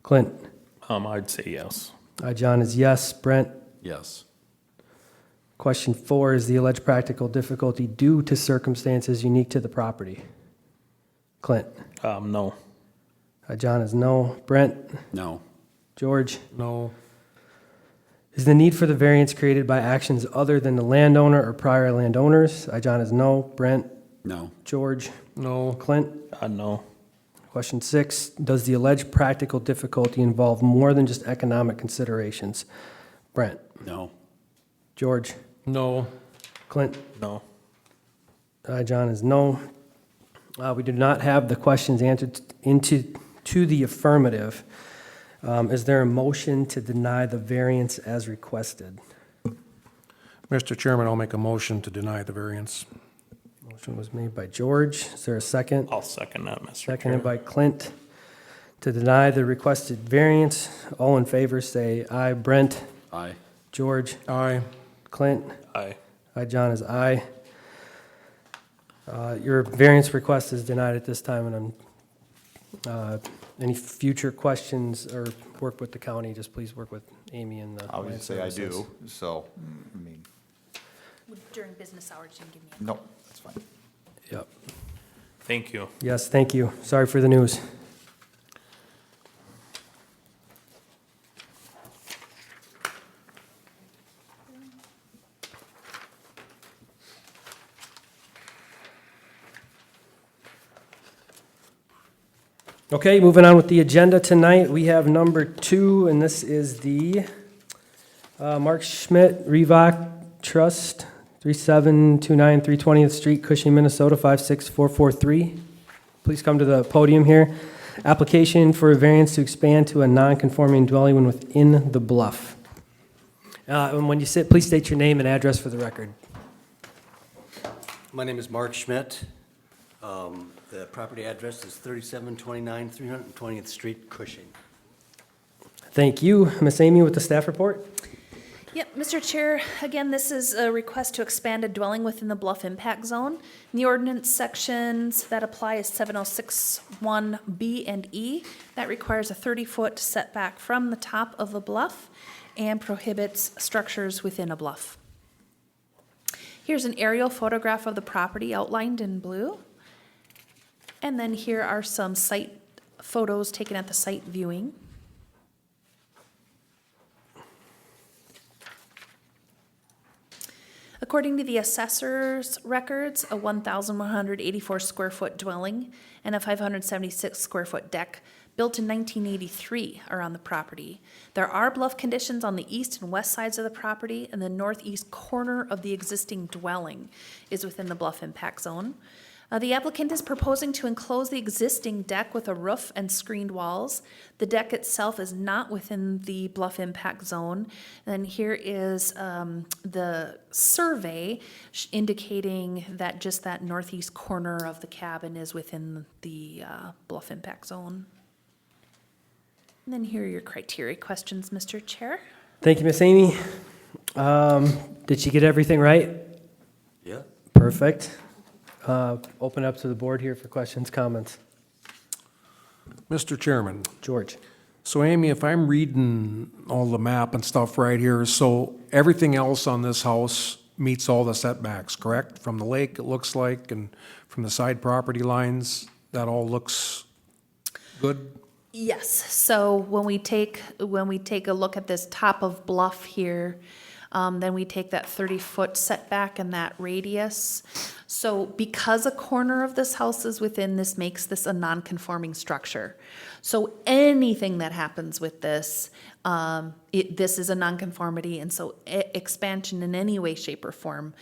Clint? I'd say yes. John is yes. Brent? Yes. Question 4, is the alleged practical difficulty due to circumstances unique to the property? Clint? No. John is no. Brent? No. George? No. Is the need for the variance created by actions other than the landowner or prior landowners? John is no. Brent? No. George? No. Clint? No. Question 6, does the alleged practical difficulty involve more than just economic considerations? Brent? No. George? No. Clint? No. John is no. We do not have the questions answered to the affirmative. Is there a motion to deny the variance as requested? Mr. Chairman, I'll make a motion to deny the variance. Motion was made by George. Is there a second? I'll second that, Mr. Seconded Chair. by Clint. To deny the requested variance, all in favor say aye. Brent? Aye. George? Aye. Clint? Aye. John is aye. Your variance request is denied at this time, and any future questions or work with the county, just please work with Amy and the. I would land say I services. do, so, I mean, During business hours, you can give me a no, that's fine. Yep. Thank you. Yes, thank you. Sorry for the news. Okay, moving on with the agenda tonight, we have number 2, and this is the Mark Schmidt Revoc Trust, 3729 320th Street, Cushing, Minnesota, 56443. Please come to the podium here. Application for a variance to expand to a non-conforming dwelling when within the bluff. And when you sit, please state your name and address for the record. My name is Mark Schmidt. The property address is 3729 320th Street, Cushing. Thank you. Ms. Amy with the staff report. Yep, Mr. Chair, again, this is a request to expand a dwelling within the bluff impact zone. The ordinance sections that apply is 706(1)B and E. That requires a 30-foot setback from the top of the bluff and prohibits structures within a bluff. Here's an aerial photograph of the property outlined in blue. And then here are some site photos taken at the site viewing. According to the assessor's records, a 1,184 square foot dwelling and a 576 square foot deck built in 1983 are on the property. There are bluff conditions on the east and west sides of the property, and the northeast corner of the existing dwelling is within the bluff impact zone. The applicant is proposing to enclose the existing deck with a roof and screened walls. The deck itself is not within the bluff impact zone. And here is the survey indicating that just that northeast corner of the cabin is within the bluff impact zone. And then here are your criteria questions, Mr. Chair. Thank you, Ms. Amy. Did she get everything right? Yeah. Perfect. Open up to the board here for questions, comments. Mr. Chairman, George. so Amy, if I'm reading all the map and stuff right here, so everything else on this house meets all the setbacks, correct? From the lake, it looks like, and from the side property lines, that all looks good? Yes, so when we take a look at this top of bluff here, then we take that 30-foot setback and that radius. So because a corner of this house is within, this makes this a non-conforming structure. So anything that happens with this, this is a non-conformity, and so expansion in any way, shape, or form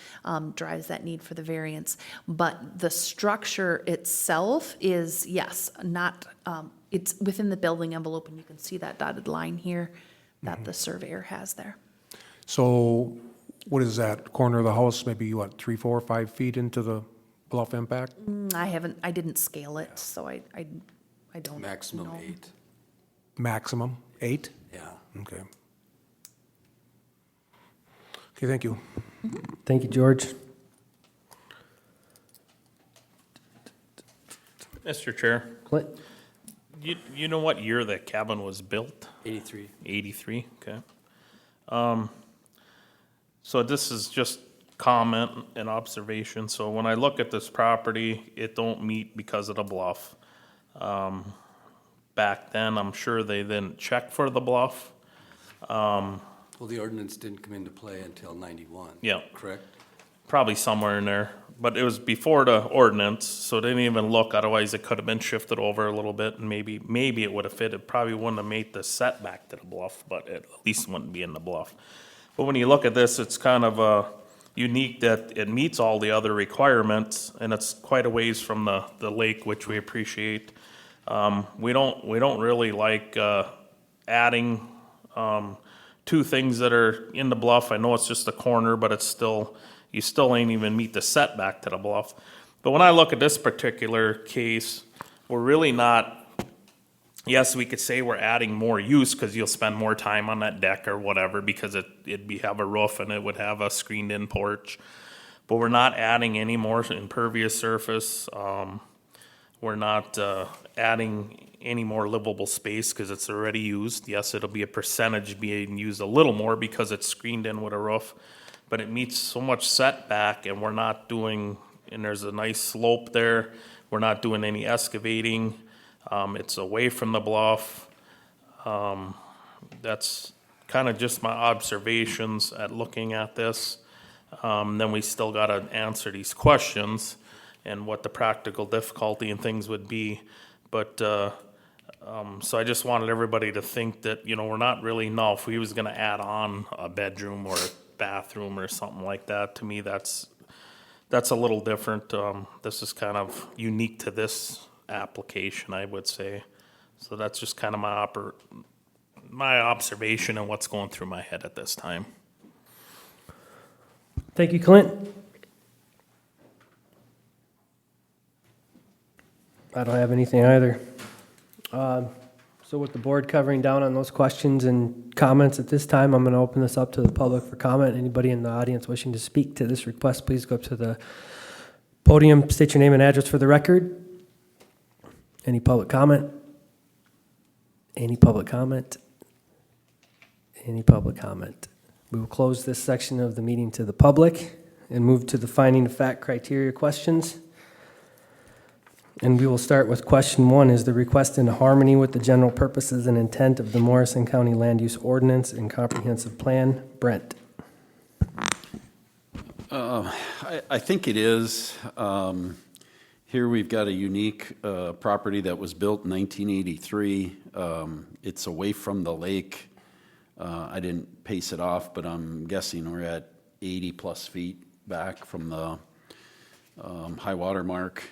drives that need for the variance. But the structure itself is, yes, not, it's within the building envelope, and you can see that dotted line here that the surveyor has there. So what is that, corner of the house, maybe what, 3, 4, 5 feet into the bluff impact? I didn't scale it, so I don't Maximum know. 8. Maximum 8? Yeah. Okay. Okay, thank you. Thank you, George. Mr. Chair, Clint? you know what year the cabin was built? 83. 83, okay. So this is just comment and observation. So when I look at this property, it don't meet because of the bluff. Back then, I'm sure they didn't check for the bluff. Well, the ordinance didn't come into play until 91. Yeah. Correct? Probably somewhere in there, but it was before the ordinance, so they didn't even look, otherwise it could have been shifted over a little bit, and maybe it would have fit, it probably wouldn't have made the setback to the bluff, but it at least wouldn't be in the bluff. But when you look at this, it's kind of unique that it meets all the other requirements, and it's quite a ways from the lake, which we appreciate. We don't really like adding two things that are in the bluff. I know it's just a corner, but it's still, you still ain't even meet the setback to the bluff. But when I look at this particular case, we're really not yes, we could say we're adding more use because you'll spend more time on that deck or whatever because have a roof and it would have a screened-in porch. But we're not adding any more impervious surface. We're not adding any more livable space because it's already used. Yes, it'll be a percentage being used a little more because it's screened in with a roof, but it meets so much setback and we're not doing, and there's a nice slope there. We're not doing any excavating. It's away from the bluff. That's kind of just my observations at looking at this. Then we still got to answer these questions and what the practical difficulty and things would be. But so I just wanted everybody to think that, we're not really, no, if we was going to add on a bedroom or a bathroom or something like that, to me, that's a little different. This is kind of unique to this application, I would say. So that's just kind of my observation and what's going through my head at this time. Thank you, Clint. I don't have anything either. So with the board covering down on those questions and comments at this time, I'm going to open this up to the public for comment. Anybody in the audience wishing to speak to this request, please go up to the podium, state your name and address for the record. Any public comment? Any public comment? Any public comment? We will close this section of the meeting to the public and move to the finding of fact criteria questions. And we will start with question 1. Is the request in harmony with the general purposes and intent of the Morrison County Land Use Ordinance and Comprehensive Plan? Brent. I think it is. Here we've got a unique property that was built in 1983. It's away from the lake. I didn't pace it off, but I'm guessing we're at 80 plus feet back from the high water mark.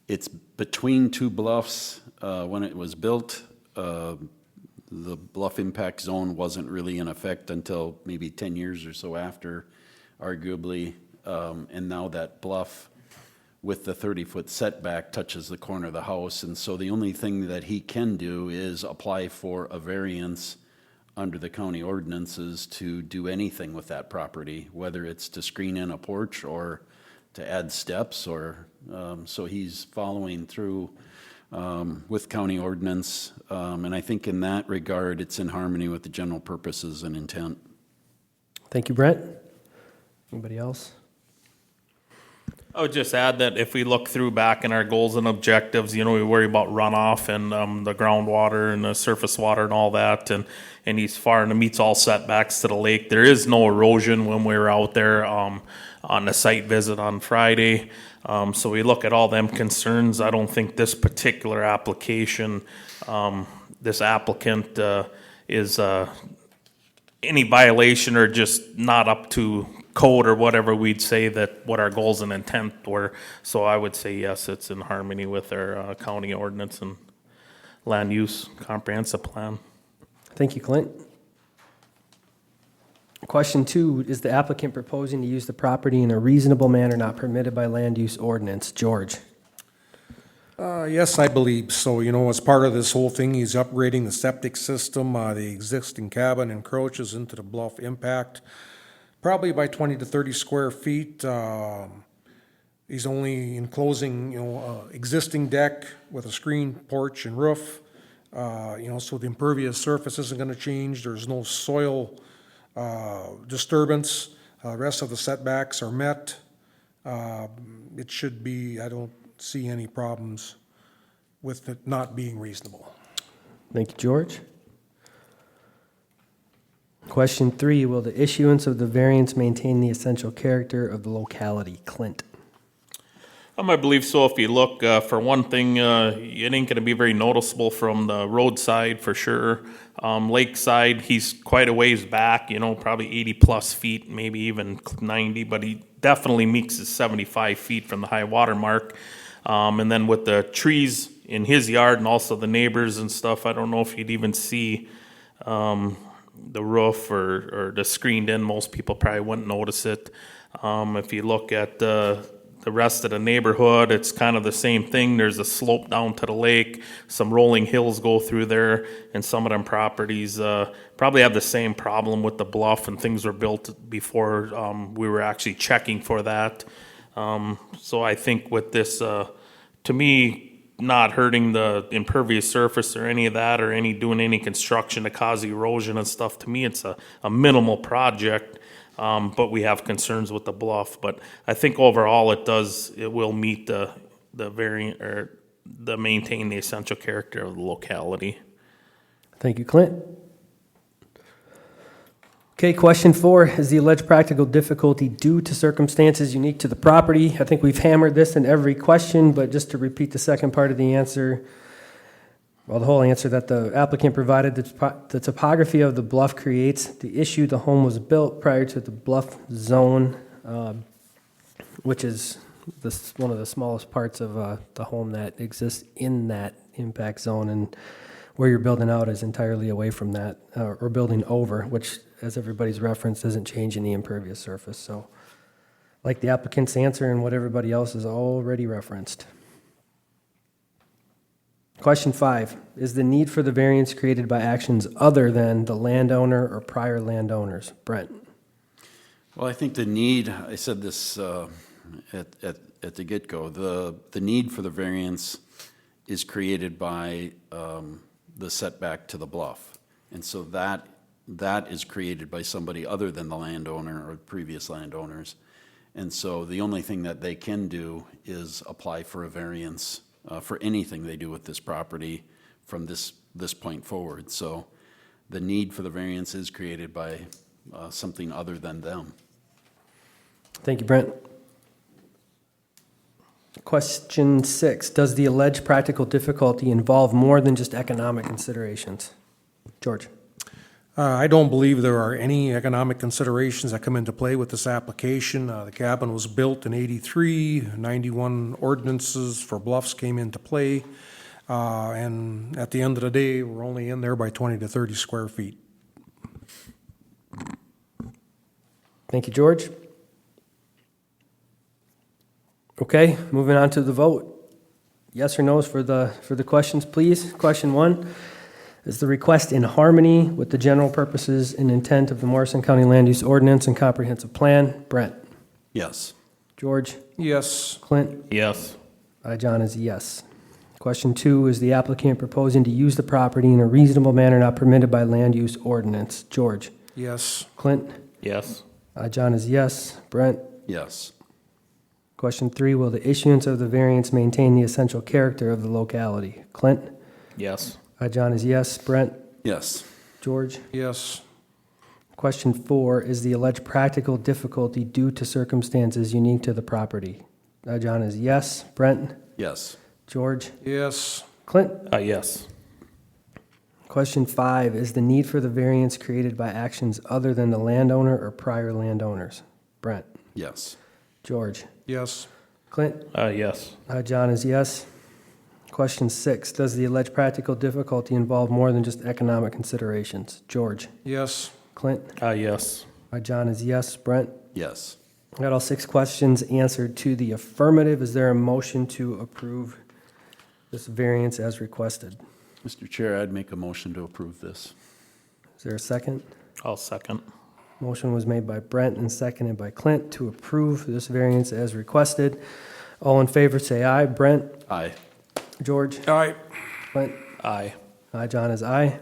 It's between two bluffs. When it was built, the bluff impact zone wasn't really in effect until maybe 10 years or so after, arguably. And now that bluff with the 30-foot setback touches the corner of the house. And so the only thing that he can do is apply for a variance under the county ordinances to do anything with that property, whether it's to screen in a porch or to add steps, or so he's following through with county ordinance. And I think in that regard, it's in harmony with the general purposes and intent. Thank you, Brent. Anybody else? I would just add that if we look through back in our goals and objectives, we worry about runoff and the groundwater and the surface water and all that, and he's far and it meets all setbacks to the lake. There is no erosion when we were out there on the site visit on Friday. So we look at all them concerns. I don't think this particular application, this applicant is any violation or just not up to code or whatever we'd say that what our goals and intent were. So I would say yes, it's in harmony with our county ordinance and land use comprehensive plan. Thank you, Clint. Question 2, is the applicant proposing to use the property in a reasonable manner not permitted by land use ordinance? George. Yes, I believe so. As part of this whole thing, he's upgrading the septic system. The existing cabin encroaches into the bluff impact, probably by 20 to 30 square feet. He's only enclosing, existing deck with a screen porch and roof. So the impervious surface isn't going to change. There's no soil disturbance. The rest of the setbacks are met. It should be, I don't see any problems with it not being reasonable. Thank you, George. Question 3, will the issuance of the variance maintain the essential character of the locality? Clint. I believe so. If you look, for one thing, it ain't going to be very noticeable from the roadside for sure. Lakeside, he's quite a ways back, probably 80 plus feet, maybe even 90, but he definitely meets his 75 feet from the high water mark. And then with the trees in his yard and also the neighbors and stuff, I don't know if you'd even see the roof or the screened in. Most people probably wouldn't notice it. If you look at the rest of the neighborhood, it's kind of the same thing. There's a slope down to the lake, some rolling hills go through there, and some of them properties probably have the same problem with the bluff, and things were built before we were actually checking for that. So I think with this, to me, not hurting the impervious surface or any of that, or doing any construction to cause erosion and stuff, to me, it's a minimal project. But we have concerns with the bluff. But I think overall it will meet the variant, or maintain the essential character of the locality. Thank you, Clint. Okay, question 4, is the alleged practical difficulty due to circumstances unique to the property? I think we've hammered this in every question, but just to repeat the second part of the answer, well, the whole answer, that the applicant provided the topography of the bluff creates the issue. The home was built prior to the bluff zone, which is one of the smallest parts of the home that exists in that impact zone, and where you're building out is entirely away from that, or building over, which, as everybody's referenced, doesn't change any impervious surface. So, like the applicant's answer and what everybody else has already referenced. Question 5, is the need for the variance created by actions other than the landowner or prior landowners? Brent? Well, I think the need, I said this at the get-go, the need for the variance is created by the setback to the bluff. And so that is created by somebody other than the landowner or previous landowners. And so the only thing that they can do is apply for a variance for anything they do with this property from this point forward. So the need for the variance is created by something other than them. Thank you, Brent. Question 6, does the alleged practical difficulty involve more than just economic considerations? George? I don't believe there are any economic considerations that come into play with this application. The cabin was built in '83, 91 ordinances for bluffs came into play, and at the end of the day, we're only in there by 20 to 30 square feet. Thank you, George. Okay, moving on to the vote. Yes or no's for the questions, please. Question 1. Is the request in harmony with the general purposes and intent of the Morrison County Land Use Ordinance and Comprehensive Plan? Brent? Yes. George? Yes. Clint? Yes. John is yes. Question 2, is the applicant proposing to use the property in a reasonable manner not permitted by land use ordinance? George? Yes. Clint? Yes. John is yes. Brent? Yes. Question 3, will the issuance of the variance maintain the essential character of the locality? Clint? Yes. John is yes. Brent? Yes. George? Yes. Question 4, is the alleged practical difficulty due to circumstances unique to the property? John is yes. Brent? Yes. George? Yes. Clint? Yes. Question 5, is the need for the variance created by actions other than the landowner or prior landowners? Brent? Yes. George? Yes. Clint? Yes. John is yes. Question 6, does the alleged practical difficulty involve more than just economic considerations? George? Yes. Clint? Yes. John is yes. Brent? Yes. I got all 6 questions answered to the affirmative. Is there a motion to approve this variance as requested? Mr. Chair, I'd make a motion to approve this. Is there a second? I'll second. Motion was made by Brent and seconded by Clint to approve this variance as requested. All in favor, say aye. Brent? Aye. George? Aye. Clint? Aye. John is aye.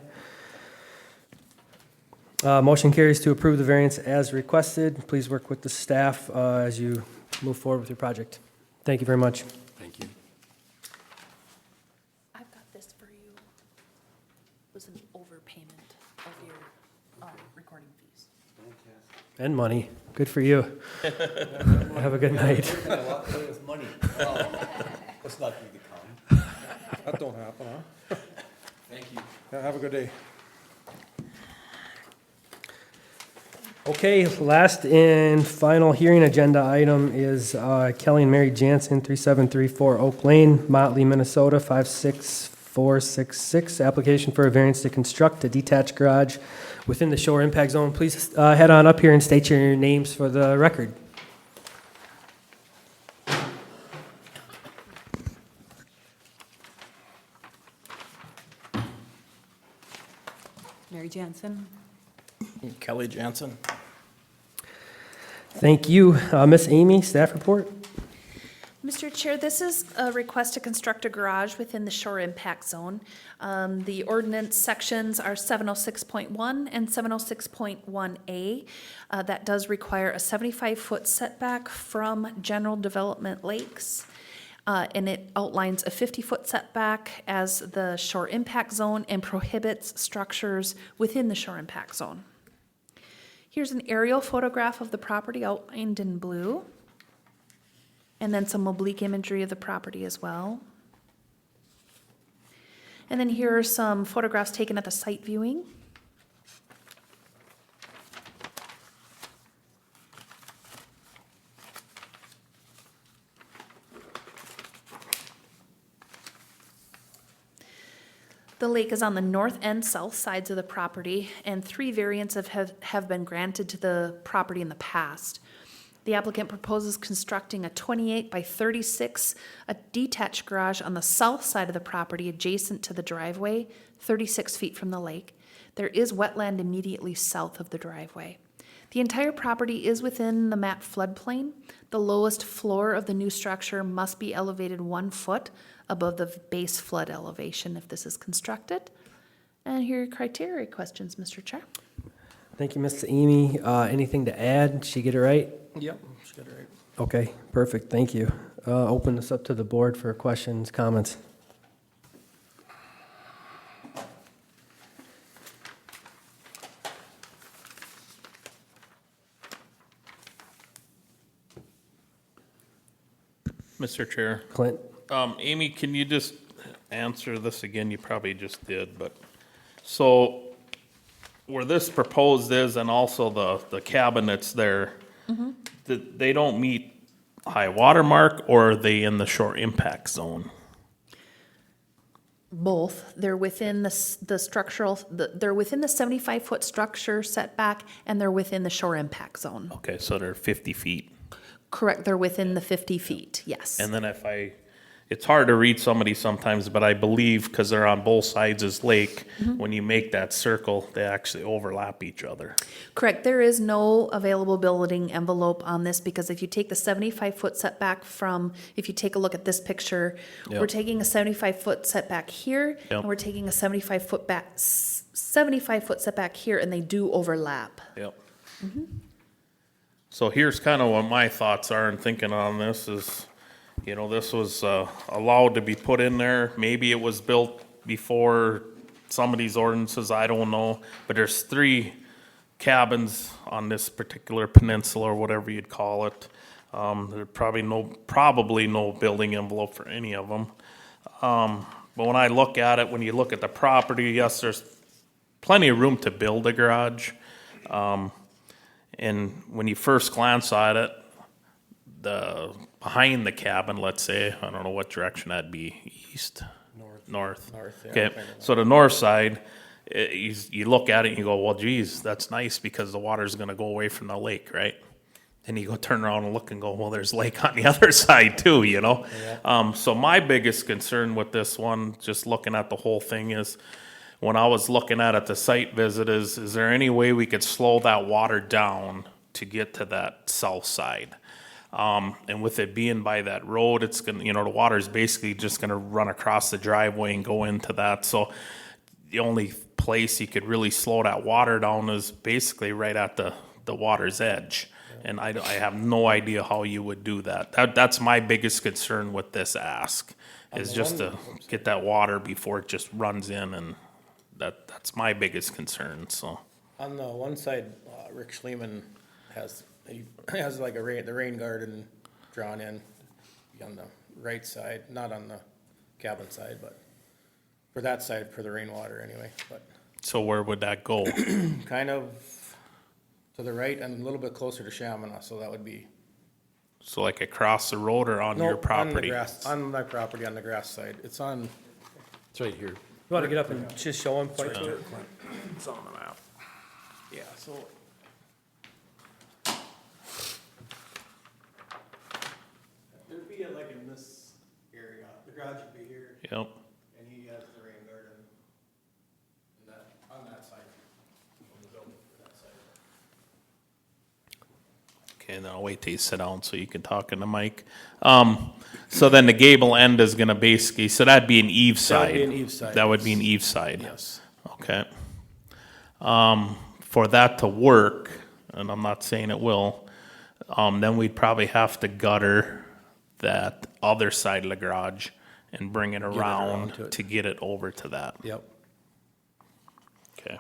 Motion carries to approve the variance as requested. Please work with the staff as you move forward with your project. Thank you very much. Thank you. I've got this for you. It was an overpayment of your recording fees. And money. Good for you. Have a good night. Money. Let's not do the count. That don't happen, huh? Thank you. Yeah, have a good day. Okay, last and final hearing agenda item is Kelly and Mary Jansen, 3734 Oak Lane, Motley, Minnesota, 56466. Application for a variance to construct a detached garage within the shore impact zone. Please head on up here and state your names for the record. Mary Jansen. Kelly Jansen. Thank you. Miss Amy, staff report? Mr. Chair, this is a request to construct a garage within the shore impact zone. The ordinance sections are 706.1 and 706.1A. That does require a 75-foot setback from general development lakes. And it outlines a 50-foot setback as the shore impact zone and prohibits structures within the shore impact zone. Here's an aerial photograph of the property outlined in blue. And then some oblique imagery of the property as well. And then here are some photographs taken at the site viewing. The lake is on the north and south sides of the property, and 3 variants have been granted to the property in the past. The applicant proposes constructing a 28 by 36, a detached garage on the south side of the property adjacent to the driveway, 36 feet from the lake. There is wetland immediately south of the driveway. The entire property is within the map floodplain. The lowest floor of the new structure must be elevated 1 foot above the base flood elevation if this is constructed. And here are your criteria questions, Mr. Chair. Thank you, Miss Amy. Anything to add? Did she get it right? Yep, she got it right. Okay, perfect, thank you. Open this up to the board for questions, comments. Mr. Chair. Clint? Amy, can you just answer this again? You probably just did, but, so where this proposed is, and also the cabin that's there, they don't meet high water mark, or are they in the shore impact zone? Both. They're within the structural, they're within the 75-foot structure setback, and they're within the shore impact zone. Okay, so they're 50 feet. Correct, they're within the 50 feet, yes. And then it's hard to read somebody sometimes, but I believe, because they're on both sides of this lake, when you make that circle, they actually overlap each other. Correct, there is no available building envelope on this, because if you take the 75-foot setback from, if you take a look at this picture, we're taking a 75-foot setback here, and we're taking a 75-foot setback here, and they do overlap. Yep. So here's kind of what my thoughts are and thinking on this is, this was allowed to be put in there. Maybe it was built before some of these ordinances, I don't know. But there's 3 cabins on this particular peninsula, or whatever you'd call it. There's probably no building envelope for any of them. But when I look at it, when you look at the property, yes, there's plenty of room to build a garage. And when you first glance at it, behind the cabin, let's say, I don't know what direction that'd be, east? North. yeah. Okay, so the north side, you look at it and you go, well, geez, that's nice because the water's gonna go away from the lake, right? And you go turn around and look and go, well, there's lake on the other side too, So my biggest concern with this one, just looking at the whole thing, is when I was looking at it, the site visit, is there any way we could slow that water down to get to that south side? And with it being by that road, it's gonna, the water is basically just gonna run across the driveway and go into that. So the only place you could really slow that water down is basically right at the water's edge. And I have no idea how you would do that. That's my biggest concern with this ask, is just to get that water before it just runs in, and that's my biggest concern, so. On the one side, Rick Schliemann has like the rain garden drawn in on the right side, not on the cabin side, but for that side, for the rainwater anyway, but So where would that go? kind of to the right and a little bit closer to Shamana, so that would be. So like across the road or on your property? On my property, on the grass side. It's on, It's right here. You want to get up and just show them, point to it? It's on the map. yeah, so. It'd be like in this area. The garage would be here, Yep. and he has the rain garden on that side. Okay, then I'll wait till you sit down so you can talk in the mic. So then the gable end is gonna basically, so that'd be an eave That would side? be an eave side, That would be yes. an eve side? Yes. Okay. For that to work, and I'm not saying it will, then we'd probably have to gutter that other side of the garage and bring it around to around it. to get it over to that. Yep. Okay.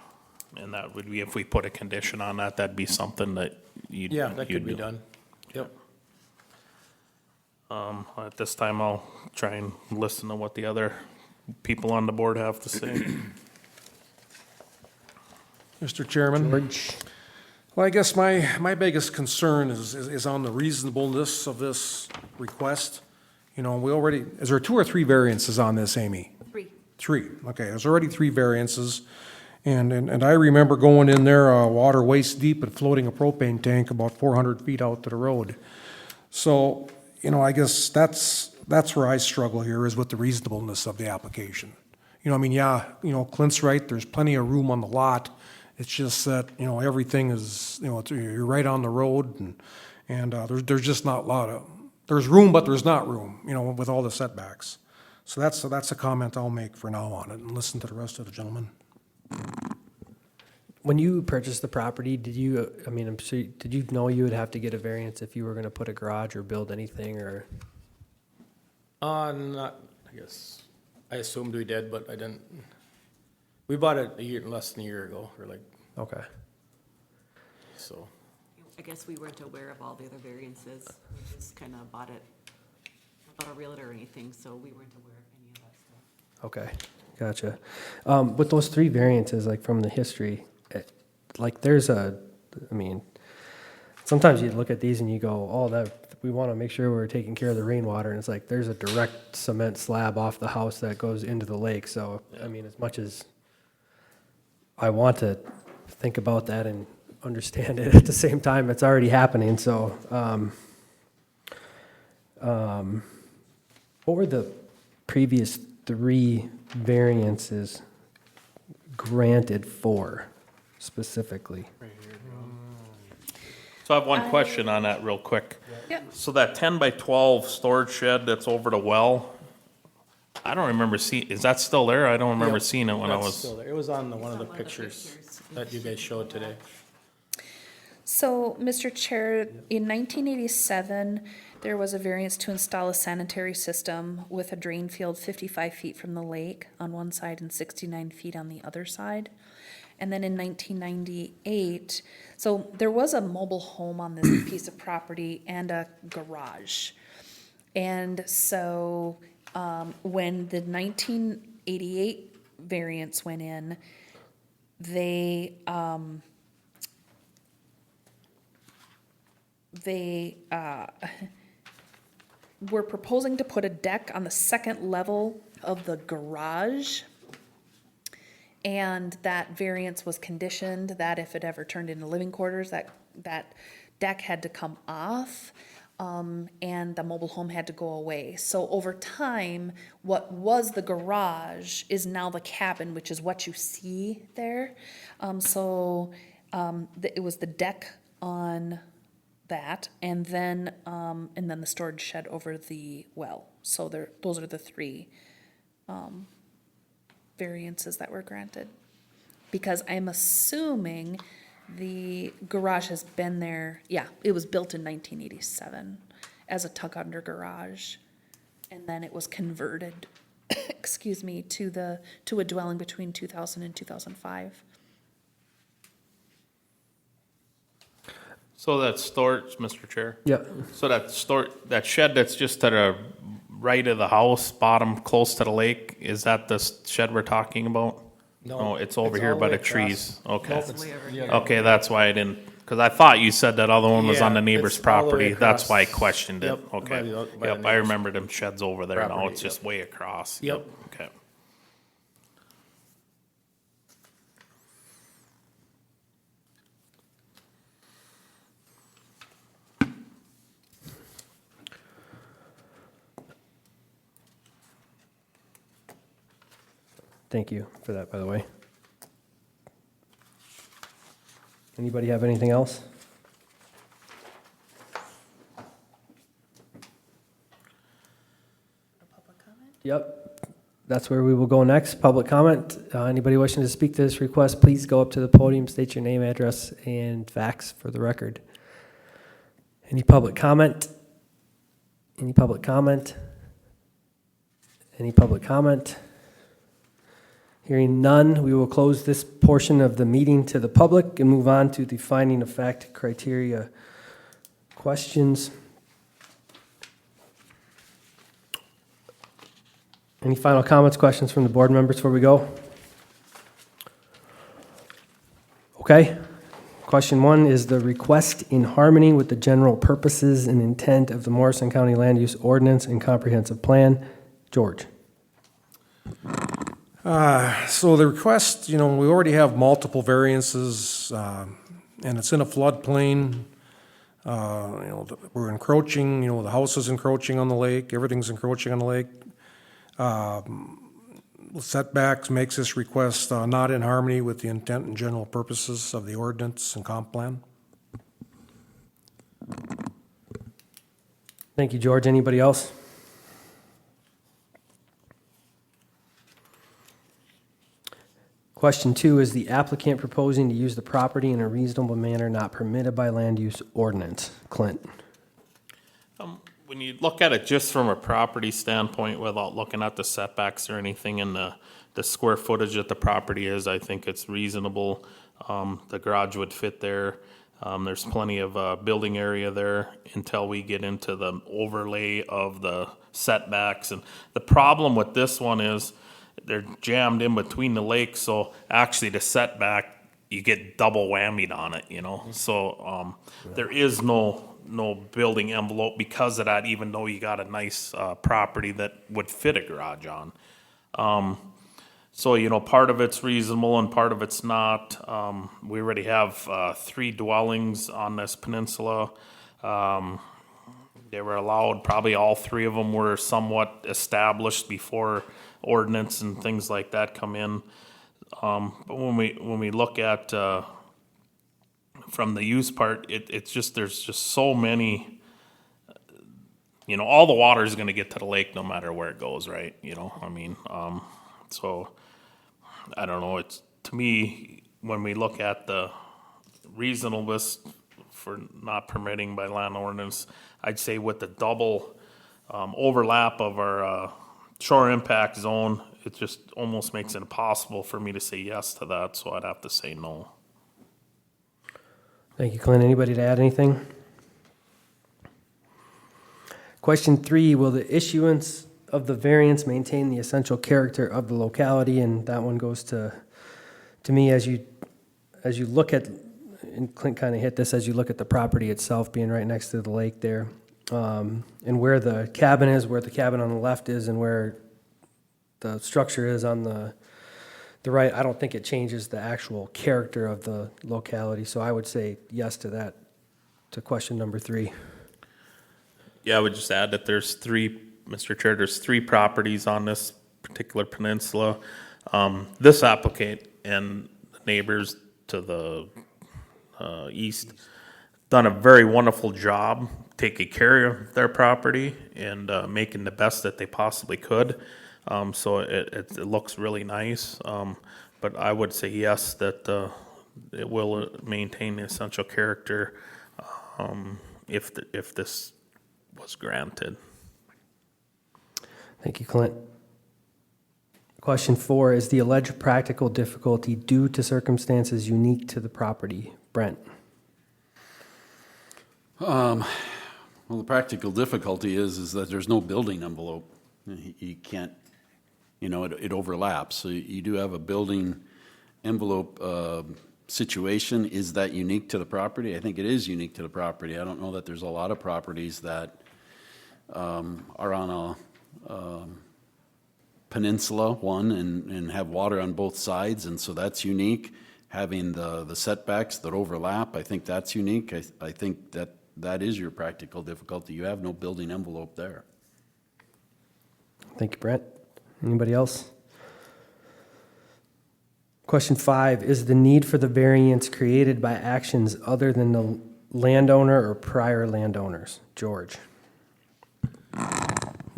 And that would be, if we put a condition on that, that'd be something that you'd. Yeah, that you'd could be do. done. Yep. At this time, I'll try and listen to what the other people on the board have to say. Mr. Chairman? Well, I guess my biggest concern is on the reasonableness of this request. You know, we already, is there 2 or 3 variances on this, Amy? 3. 3, okay, there's already 3 variances. And I remember going in there, water waist deep and floating a propane tank about 400 feet out to the road. So, you know, I guess that's where I struggle here, is with the reasonableness of the application. You know, I mean, yeah, you know, Clint's right, there's plenty of room on the lot. It's just that, you know, everything is, you know, you're right on the road, and there's just not a lot of, there's room, but there's not room, you know, with all the setbacks. So that's a comment I'll make for now on it, and listen to the rest of the gentlemen. When you purchased the property, did you, I mean, I'm sure, did you know you would have to get a variance if you were gonna put a garage or build anything, or? Not, I guess, I assumed we did, but I didn't. We bought it less than a year ago, or like, Okay. so. I guess we weren't aware of all the other variances. We just kind of bought it without a realtor or anything, so we weren't aware of any of that stuff. Okay, gotcha. With those 3 variances, like from the history, like there's I mean, sometimes you look at these and you go, oh, that, we want to make sure we're taking care of the rainwater, and it's like, there's a direct cement slab off the house that goes into the lake, so, I mean, as much as I want to think about that and understand it, at the same time, it's already happening, so, what were the previous 3 variances granted for specifically? So I have one question on that real quick. Yep. So that 10 by 12 storage shed that's over the well, I don't remember seeing, is that still there? I don't remember Yep, seeing it when I that's was. still there. It was on one of the One of the pictures pictures. that you guys showed today. So, Mr. Chair, in 1987, there was a variance to install a sanitary system with a drain field 55 feet from the lake on one side and 69 feet on the other side. And then in 1998, so there was a mobile home on this piece of property and a garage. And so, when the 1988 variance went in, they were proposing to put a deck on the second level of the garage. And that variance was conditioned that if it ever turned into living quarters, that deck had to come off, and the mobile home had to go away. So over time, what was the garage is now the cabin, which is what you see there. It was the deck on that, and then the storage shed over the well. So those are the 3 variances that were granted. Because I'm assuming the garage has been there, yeah, it was built in 1987 as a tuck-under garage. And then it was converted, excuse me, to a dwelling between 2000 and 2005. So that storage, Mr. Chair? Yeah, So that shed that's just to the right of the house, bottom, close to the lake, is that the shed we're talking about? No, it's over it's here all by the the way trees. across. Okay. Nope, It's way over yeah. here. Okay, that's why I didn't, because I thought you said that other one was on the Yeah, neighbor's it's all the way property. That's why I across. questioned it. Yep, by Okay. the Yep, I neighbor's remember them sheds over there. Now property, it's just way across. Yep. Okay. thank you for that, by the way. Anybody have anything else? Yep, that's where we will go next. Public comment. Anybody wishing to speak to this request, please go up to the podium, state your name, address, and facts for the record. Any public comment? Any public comment? Any public comment? Hearing none, we will close this portion of the meeting to the public and move on to the finding of fact criteria questions. Any final comments, questions from the board members before we go? Okay. Question 1, is the request in harmony with the general purposes and intent of the Morrison County Land Use Ordinance and Comprehensive Plan? George? So the request, we already have multiple variances, and it's in a floodplain. We're encroaching, the house is encroaching on the lake, everything's encroaching on the lake. Setbacks makes this request not in harmony with the intent and general purposes of the ordinance and comp plan. Thank you, George. Anybody else? Question 2, is the applicant proposing to use the property in a reasonable manner not permitted by land use ordinance? Clint? When you look at it just from a property standpoint, without looking at the setbacks or anything and the square footage that the property is, I think it's reasonable. The garage would fit there. There's plenty of building area there until we get into the overlay of the setbacks. And the problem with this one is they're jammed in between the lakes, so actually the setback, you get double whammied on it, So there is no building envelope because of that, even though you got a nice property that would fit a garage on. So, part of it's reasonable and part of it's not. We already have 3 dwellings on this peninsula. They were allowed, probably all 3 of them were somewhat established before ordinance and things like that come in. But when we look at from the use part, it's just, there's just so many, all the water is going to get to the lake no matter where it goes, right? So I don't know. It's, to me, when we look at the reasonableness for not permitting by land ordinance, I'd say with the double overlap of our shore impact zone, it just almost makes it impossible for me to say yes to that, so I'd have to say no. Thank you, Clint. Anybody to add anything? Question 3, will the issuance of the variance maintain the essential character of the locality? And that one goes to me as you look at, and Clint kind of hit this, as you look at the property itself being right next to the lake there, and where the cabin is, where the cabin on the left is, and where the structure is on the right, I don't think it changes the actual character of the locality. So I would say yes to that, to question number 3. Yeah, I would just add that there's 3, Mr. Chair, there's 3 properties on this particular peninsula. This applicant and the neighbors to the east done a very wonderful job taking care of their property and making the best that they possibly could. So it looks really nice. But I would say yes, that it will maintain the essential character if this was granted. Thank you, Clint. Question 4, is the alleged practical difficulty due to circumstances unique to the property? Brent? Well, the practical difficulty is that there's no building envelope. You can't, it overlaps. So you do have a building envelope situation. Is that unique to the property? I think it is unique to the property. I don't know that there's a lot of properties that are on a peninsula, and have water on both sides, and so that's unique. Having the setbacks that overlap, I think that's unique. I think that is your practical difficulty. You have no building envelope there. Thank you, Brent. Anybody else? Question 5, is the need for the variance created by actions other than the landowner or prior landowners? George?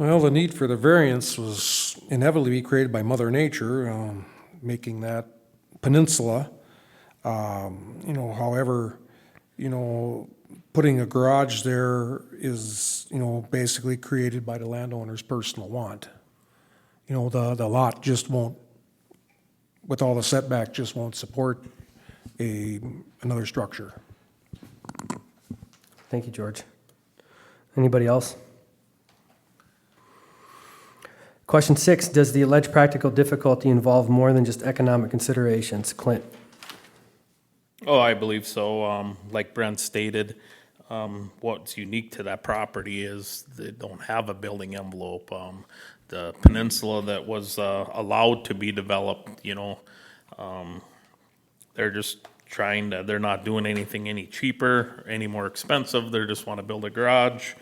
Well, the need for the variance was inevitably created by Mother Nature, making that peninsula. However, putting a garage there is, basically created by the landowner's personal want. The lot just won't, with all the setback, just won't support another structure. Thank you, George. Anybody else? Question 6, does the alleged practical difficulty involve more than just economic considerations? Clint? Oh, I believe so. Like Brent stated, what's unique to that property is they don't have a building envelope. The peninsula that was allowed to be developed, they're just they're not doing anything any cheaper, any more expensive. They just want to build a garage.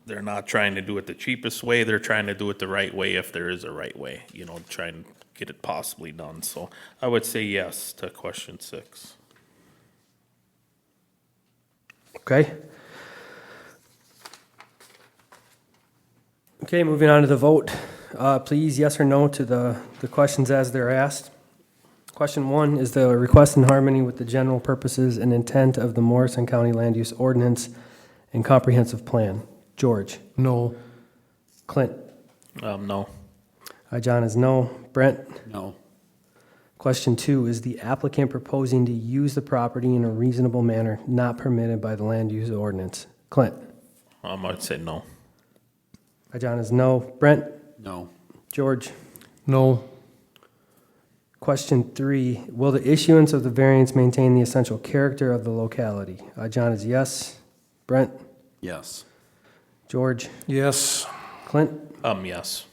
They're not trying to do it the cheapest way. They're trying to do it the right way if there is a right way, try and get it possibly done. So I would say yes to question 6. Okay. Okay, moving on to the vote. Please, yes or no to the questions as they're asked. Question 1, is the request in harmony with the general purposes and intent of the Morrison County Land Use Ordinance and Comprehensive Plan? George? No. Clint? No. John is no. Brent? No. Question 2, is the applicant proposing to use the property in a reasonable manner not permitted by the land use ordinance? Clint? I'd say no. John is no. Brent? No. George? No. Question 3, will the issuance of the variance maintain the essential character of the locality? John is yes. Brent? Yes. George? Yes. Clint? Yes.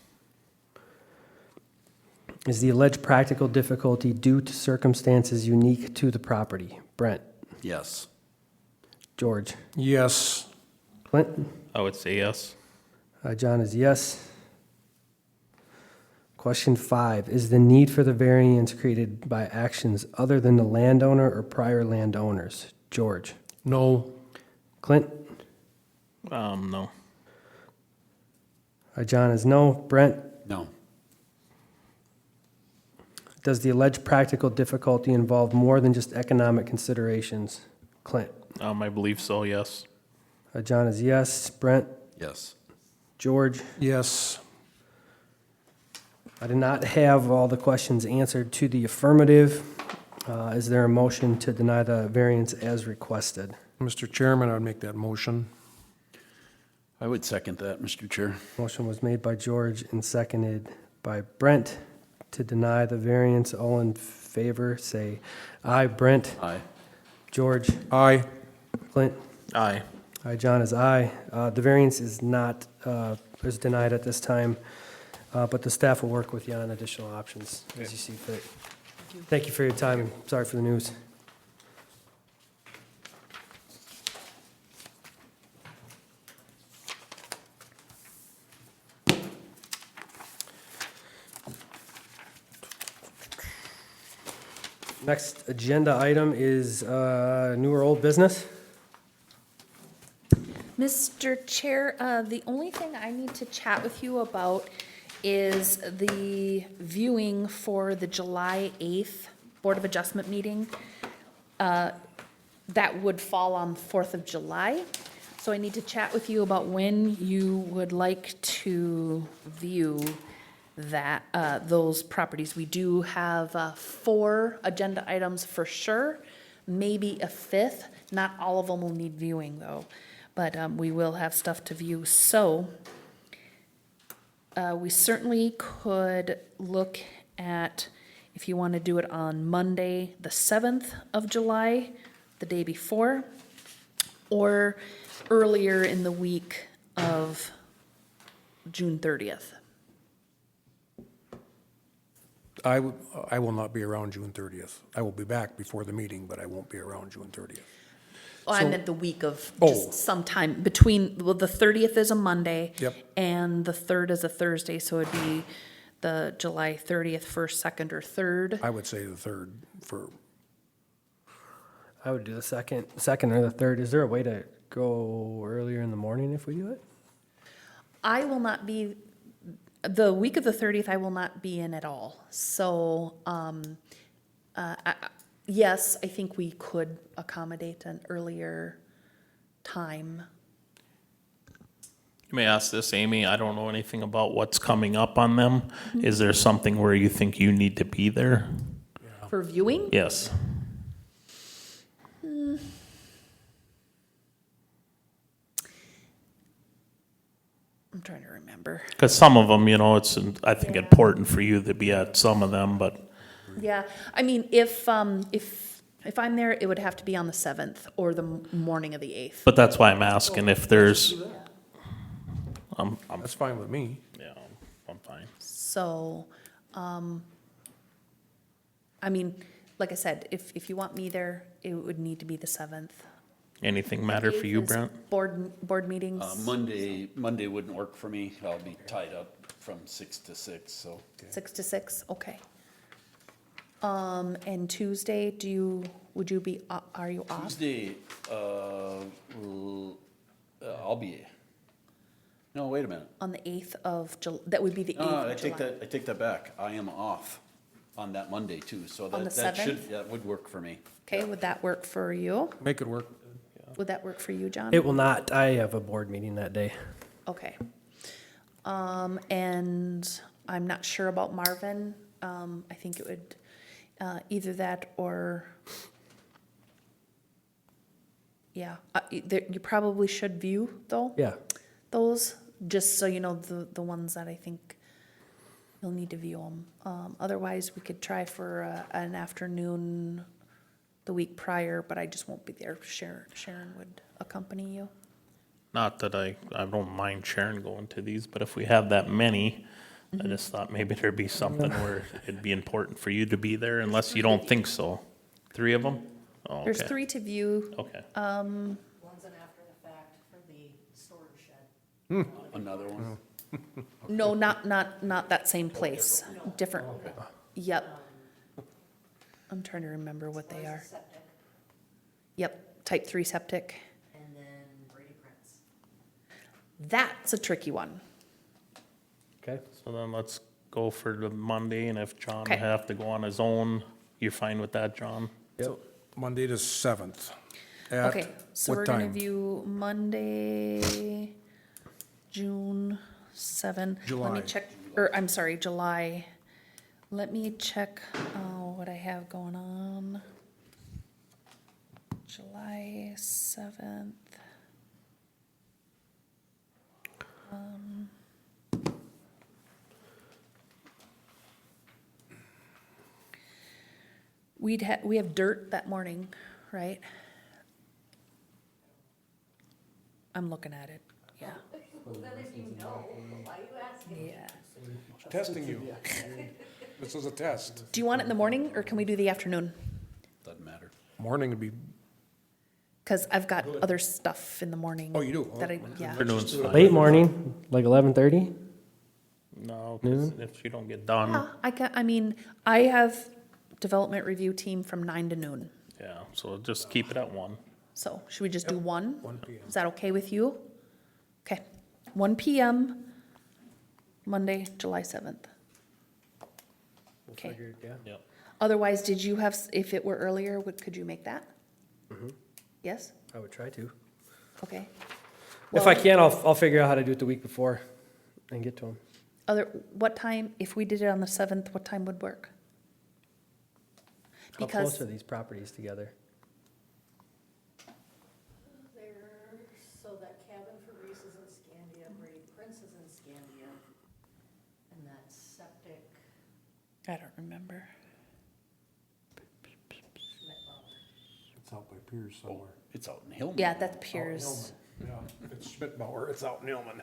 Is the alleged practical difficulty due to circumstances unique to the property? Brent? Yes. George? Yes. Clint? I would say yes. John is yes. Question 5, is the need for the variance created by actions other than the landowner or prior landowners? George? No. Clint? No. John is no. Brent? No. Does the alleged practical difficulty involve more than just economic considerations? Clint? I believe so, yes. John is yes. Brent? Yes. George? Yes. I did not have all the questions answered to the affirmative. Is there a motion to deny the variance as requested? Mr. Chairman, I'd make that motion. I would second that, Mr. Chair. Motion was made by George and seconded by Brent to deny the variance. All in favor, say aye. Brent? Aye. George? Aye. Clint? Aye. Aye, John is aye. The variance is not, is denied at this time, but the staff will work with you on additional options as you see fit. Thank you for your time. Sorry for the news. Next agenda item is new or old business. Mr. Chair, the only thing I need to chat with you about is the viewing for the July 8th Board of Adjustment meeting. That would fall on the 4th of July. So I need to chat with you about when you would like to view that, those properties. We do have 4 agenda items for sure, maybe a 5th. Not all of them will need viewing though, but we will have stuff to view. So we certainly could look at, if you want to do it on Monday, the 7th of July, the day before, or earlier in the week of June 30th. I will not be around June 30th. I will be back before the meeting, but I won't be around June 30th. Oh, I So- meant the week of, Oh. just sometime between, well, the 30th is a Monday. Yep. And the 3rd is a Thursday, so it'd be the July 30th, 1st, 2nd, or 3rd. I would say the 3rd for, I would do the second or the third. Is there a way to go earlier in the morning if we do it? I will not be, the week of the 30th, I will not be in at all. So, yes, I think we could accommodate an earlier time. You may ask this, Amy, I don't know anything about what's coming up on them. Is there something where you think you need to be there? For viewing? Yes. I'm trying to remember. Because some of them, it's, I think, Yeah. important for you to be at some of them, but Yeah, I mean, if I'm there, it would have to be on the 7th or the morning of the 8th. that's why I'm asking if there's, I'm That's fine with me. yeah, I'm fine. So, I mean, like I said, if you want me there, it would need to be the 7th. Anything matter for you, 8th is Brent? Board meetings. Monday wouldn't work for me. I'll be tied up from 6 to 6, so. 6 to 6, okay. And Tuesday, would you be, are you off? Tuesday, I'll be, no, wait a minute. On the 8th of July, that would be the 8th No, of I take July. that, I take that back. I am off on that Monday too, so On the that should, 7th? that would work for me. Okay, would that work for you? Make it work. Would that work for you, John? It will not. I have a board meeting that day. Okay. And I'm not sure about Marvin. I think it would, either that or, yeah, you probably should view though. Yeah. Those, just so you know, the ones that I think you'll need to view them. Otherwise, we could try for an afternoon the week prior, but I just won't be there. Sharon would accompany you. Not that I don't mind Sharon going to these, but if we have that many, Mm-hmm. I just thought maybe there'd be something where it'd be important for you to be there, unless you don't think so. 3 of them? Oh, There's okay. 3 to view. Okay. One's an after the fact for the storage shed. Another one? No, not that same place. Different. Yep. I'm trying to remember what they are. Septic, Yep, type 3 septic. and then Brady Prince. That's a tricky one. Okay. So then let's go for the Monday, and if John Okay. have to go on his own, you're fine with that, John? Yep. Monday the 7th. At Okay, so what we're gonna time? view Monday, June 7. Let July. me check, or I'm sorry, July. Let me check what I have going on. July 7th. We have dirt that morning, right? I'm looking at it, yeah. Then if you know, why are you asking? Yeah. Testing you. This is a test. Do you want it in the morning, or can we do the afternoon? Doesn't matter. Morning would be, Because I've got other stuff in the morning. Oh, you do? That yeah. Afternoon's fine. Late morning, like 11:30? No, 'cause if you don't get done, Yeah, I mean, I have development review team from 9 to noon. yeah, so just keep it at 1. So should we just do 1? 1 p.m. Is that okay with you? Okay, 1 PM, Monday, July 7th. Okay. Figured, yeah. Yep. Otherwise, did you have, if it were earlier, could you make that? Yes? I would try to. Okay. If I can, I'll figure out how to do it the week before and get to them. What time, if we did it on the 7th, what time would work? How close Because, are these properties together? There, so that cabin for Reese is in Scandia, Brady Prince is in Scandia, and that septic, I don't remember. It's out by Piers somewhere. It's out in Hillman. Yeah, that's Piers. Yeah, it's Schmidtbauer, it's out in Hillman.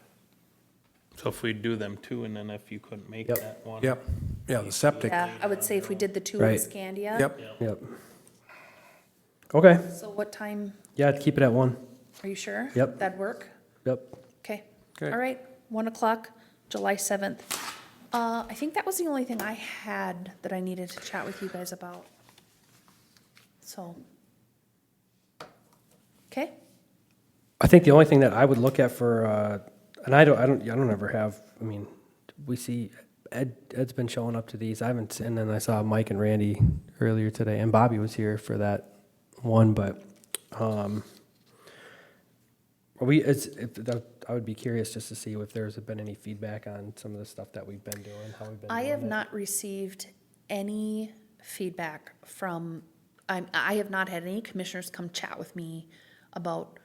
So if we do them 2, and then if you couldn't make Yep. that one. Yep, yeah, the septic. Yeah, I would say if we did the 2 in Right. Scandia. Yep, Yep. Okay, So what time, yeah, keep it at 1. are you sure? Yep. That'd work? Yep. Okay. Okay. All right, 1 o'clock, July 7th. I think that was the only thing I had that I needed to chat with you guys about. So. Okay, I think the only thing that I would look at for, and I don't ever have, I mean, we see Ed's been showing up to these. And then I saw Mike and Randy earlier today, and Bobby was here for that one, but, I would be curious just to see if there's been any feedback on some of the stuff that we've been doing, how we've been doing I have it. not received any feedback from, I have not had any commissioners come chat with me about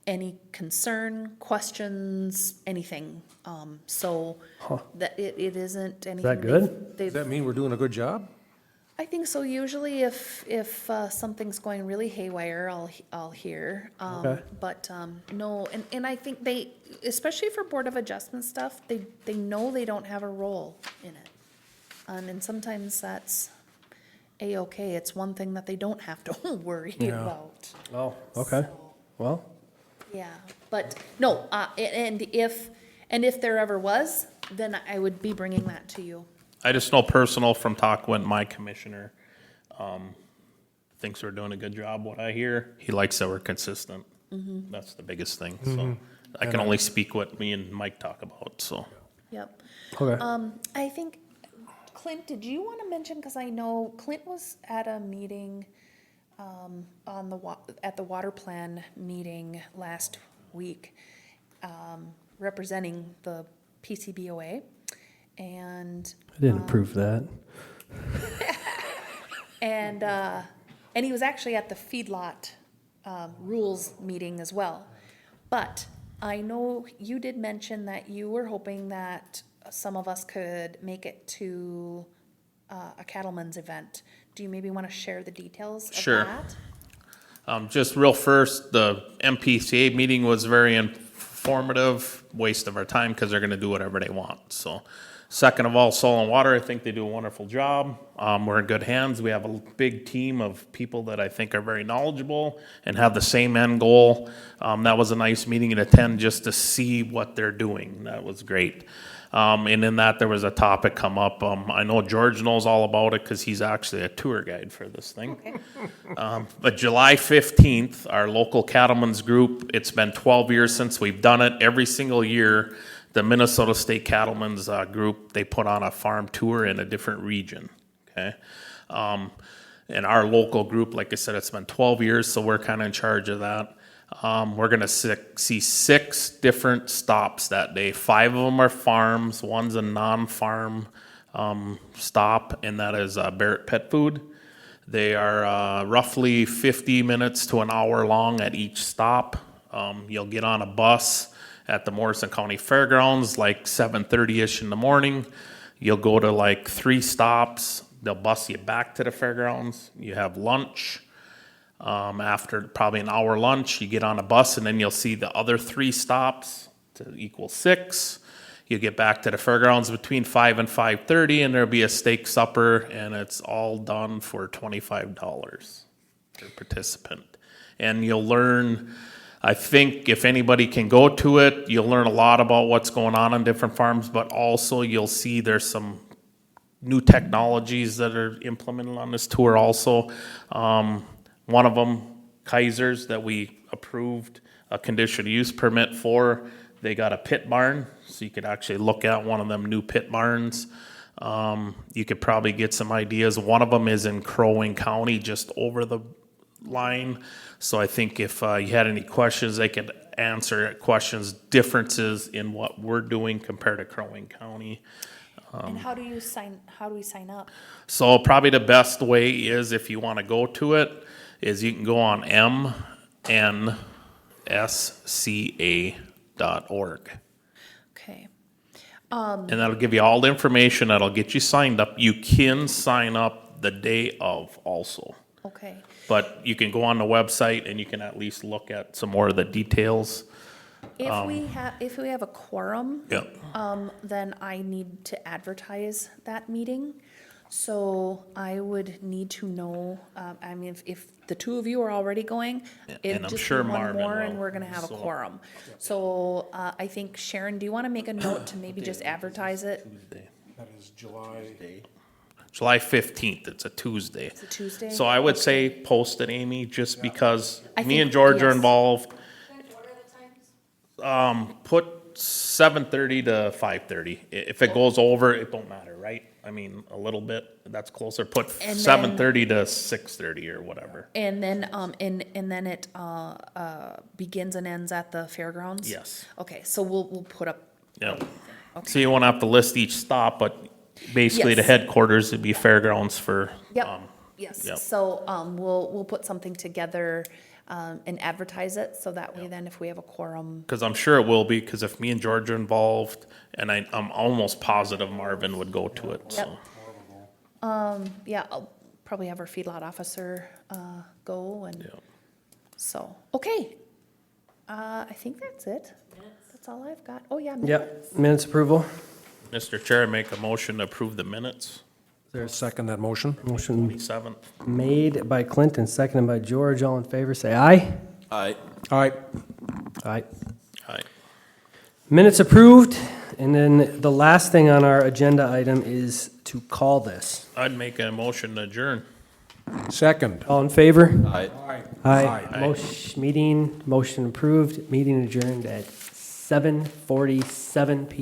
any concern, questions, anything. So that it isn't anything. good? Does that mean we're doing a good job? I think so. Usually if something's going really haywire, I'll hear. Okay. But no, and I think they, especially for Board of Adjustment stuff, they know they don't have a role in it. And sometimes that's A-okay. It's one thing that they don't have to worry Yeah. about. Oh, okay. So, Well, yeah, but no, and if there ever was, then I would be bringing that to you. I just know personal from talk when my commissioner, thinks we're doing a good job, what I hear, he likes that we're consistent. That's the biggest thing, so I can only speak what me and Mike talk about, so. Yep. okay. I think, Clint, did you want to mention, because I know Clint was at a meeting at the water plan meeting last week, representing the PCBOA, and I didn't approve that. and he was actually at the feedlot rules meeting as well. But I know you did mention that you were hoping that some of us could make it to a cattleman's event. Do you maybe want to share the details of Sure. that? Just real first, the MPCA meeting was very informative, waste of our time because they're going to do whatever they want. So, second of all, Soil and Water, I think they do a wonderful job. We're in good hands. We have a big team of people that I think are very knowledgeable and have the same end goal. That was a nice meeting to attend just to see what they're doing. That was great. And in that, there was a topic come up. I know George knows all about it because he's actually a tour guide for this thing. But July 15th, our local cattlemen's group, it's been 12 years since we've done it. Every single year, the Minnesota State Cattlemen's group, they put on a farm tour in a different region, okay? And our local group, like I said, it's been 12 years, so we're kind of in charge of that. We're going to see 6 different stops that day. 5 of them are farms, one's a non-farm stop, and that is Barrett Pet Food. They are roughly 50 minutes to an hour long at each stop. You'll get on a bus at the Morrison County Fairgrounds like 7:30-ish in the morning. You'll go to like 3 stops. They'll bus you back to the fairgrounds. You have lunch. After probably an hour lunch, you get on a bus, and then you'll see the other 3 stops to equal 6. You get back to the fairgrounds between 5 and 5:30, and there'll be a steak supper, and it's all done for $25 per participant. And you'll learn, I think if anybody can go to it, you'll learn a lot about what's going on different farms, but also you'll see there's some new technologies that are implemented on this tour also. One of them, Kaiser's, that we approved a conditional use permit for, they got a pit barn, so you could actually look at one of them new pit barns. You could probably get some ideas. One of them is in Crow Wing County, just over the line. So I think if you had any questions, they could answer questions, differences in what we're doing compared to Crow Wing County. And how do we sign up? So probably the best way is, if you want to go to it, is you can go on mnsca.org. Okay. And that'll give you all the information. That'll get you signed up. You can sign up the day of also. Okay. But you can go on the website and you can at least look at some more of the details. If we have a quorum, Yep. then I need to advertise that meeting. So I would need to know, I mean, if the 2 of you are already going, And it'd I'm just be sure one Marvin more will, and we're gonna have a so- quorum. So, I think Sharon, do you wanna make a note to maybe just advertise it? That is July. July 15th, it's a Tuesday. It's a Tuesday? So I would say post it, Amy, just because I me think- and George are yes. involved. What Put 7:30 to 5:30. If it goes over, it don't matter, right? I mean, a little bit, that's closer. Put And then- 7:30 to 6:30 or whatever. And then, and then it, begins and ends at the fairgrounds? Yes. Okay, so we'll put up. Yep. So you won't have to list each stop, but basically the Yes. headquarters would be fairgrounds for, Yep, yes. yep. So, we'll put something together, and advertise it, so that way then if we have a quorum. because I'm sure it will be, because if me and George are involved, and I'm almost positive Marvin would go to it, Yep. so. Yeah, I'll probably have our feedlot officer, go and, Yeah. so, okay. I think that's it. That's all I've got. Oh, yeah. minutes. Yep, minutes approval. Mr. Chair, I make a motion to approve the minutes, Second that motion. Motion 27th. made by Clinton, seconded by George. All in favor, say aye. Aye. All right, Aye. Aye. Minutes approved, and then the last thing on our agenda item is to call this. I'd make a motion to adjourn. second. All in favor? Aye. Aye. Motion approved, meeting adjourned at 7:47 PM.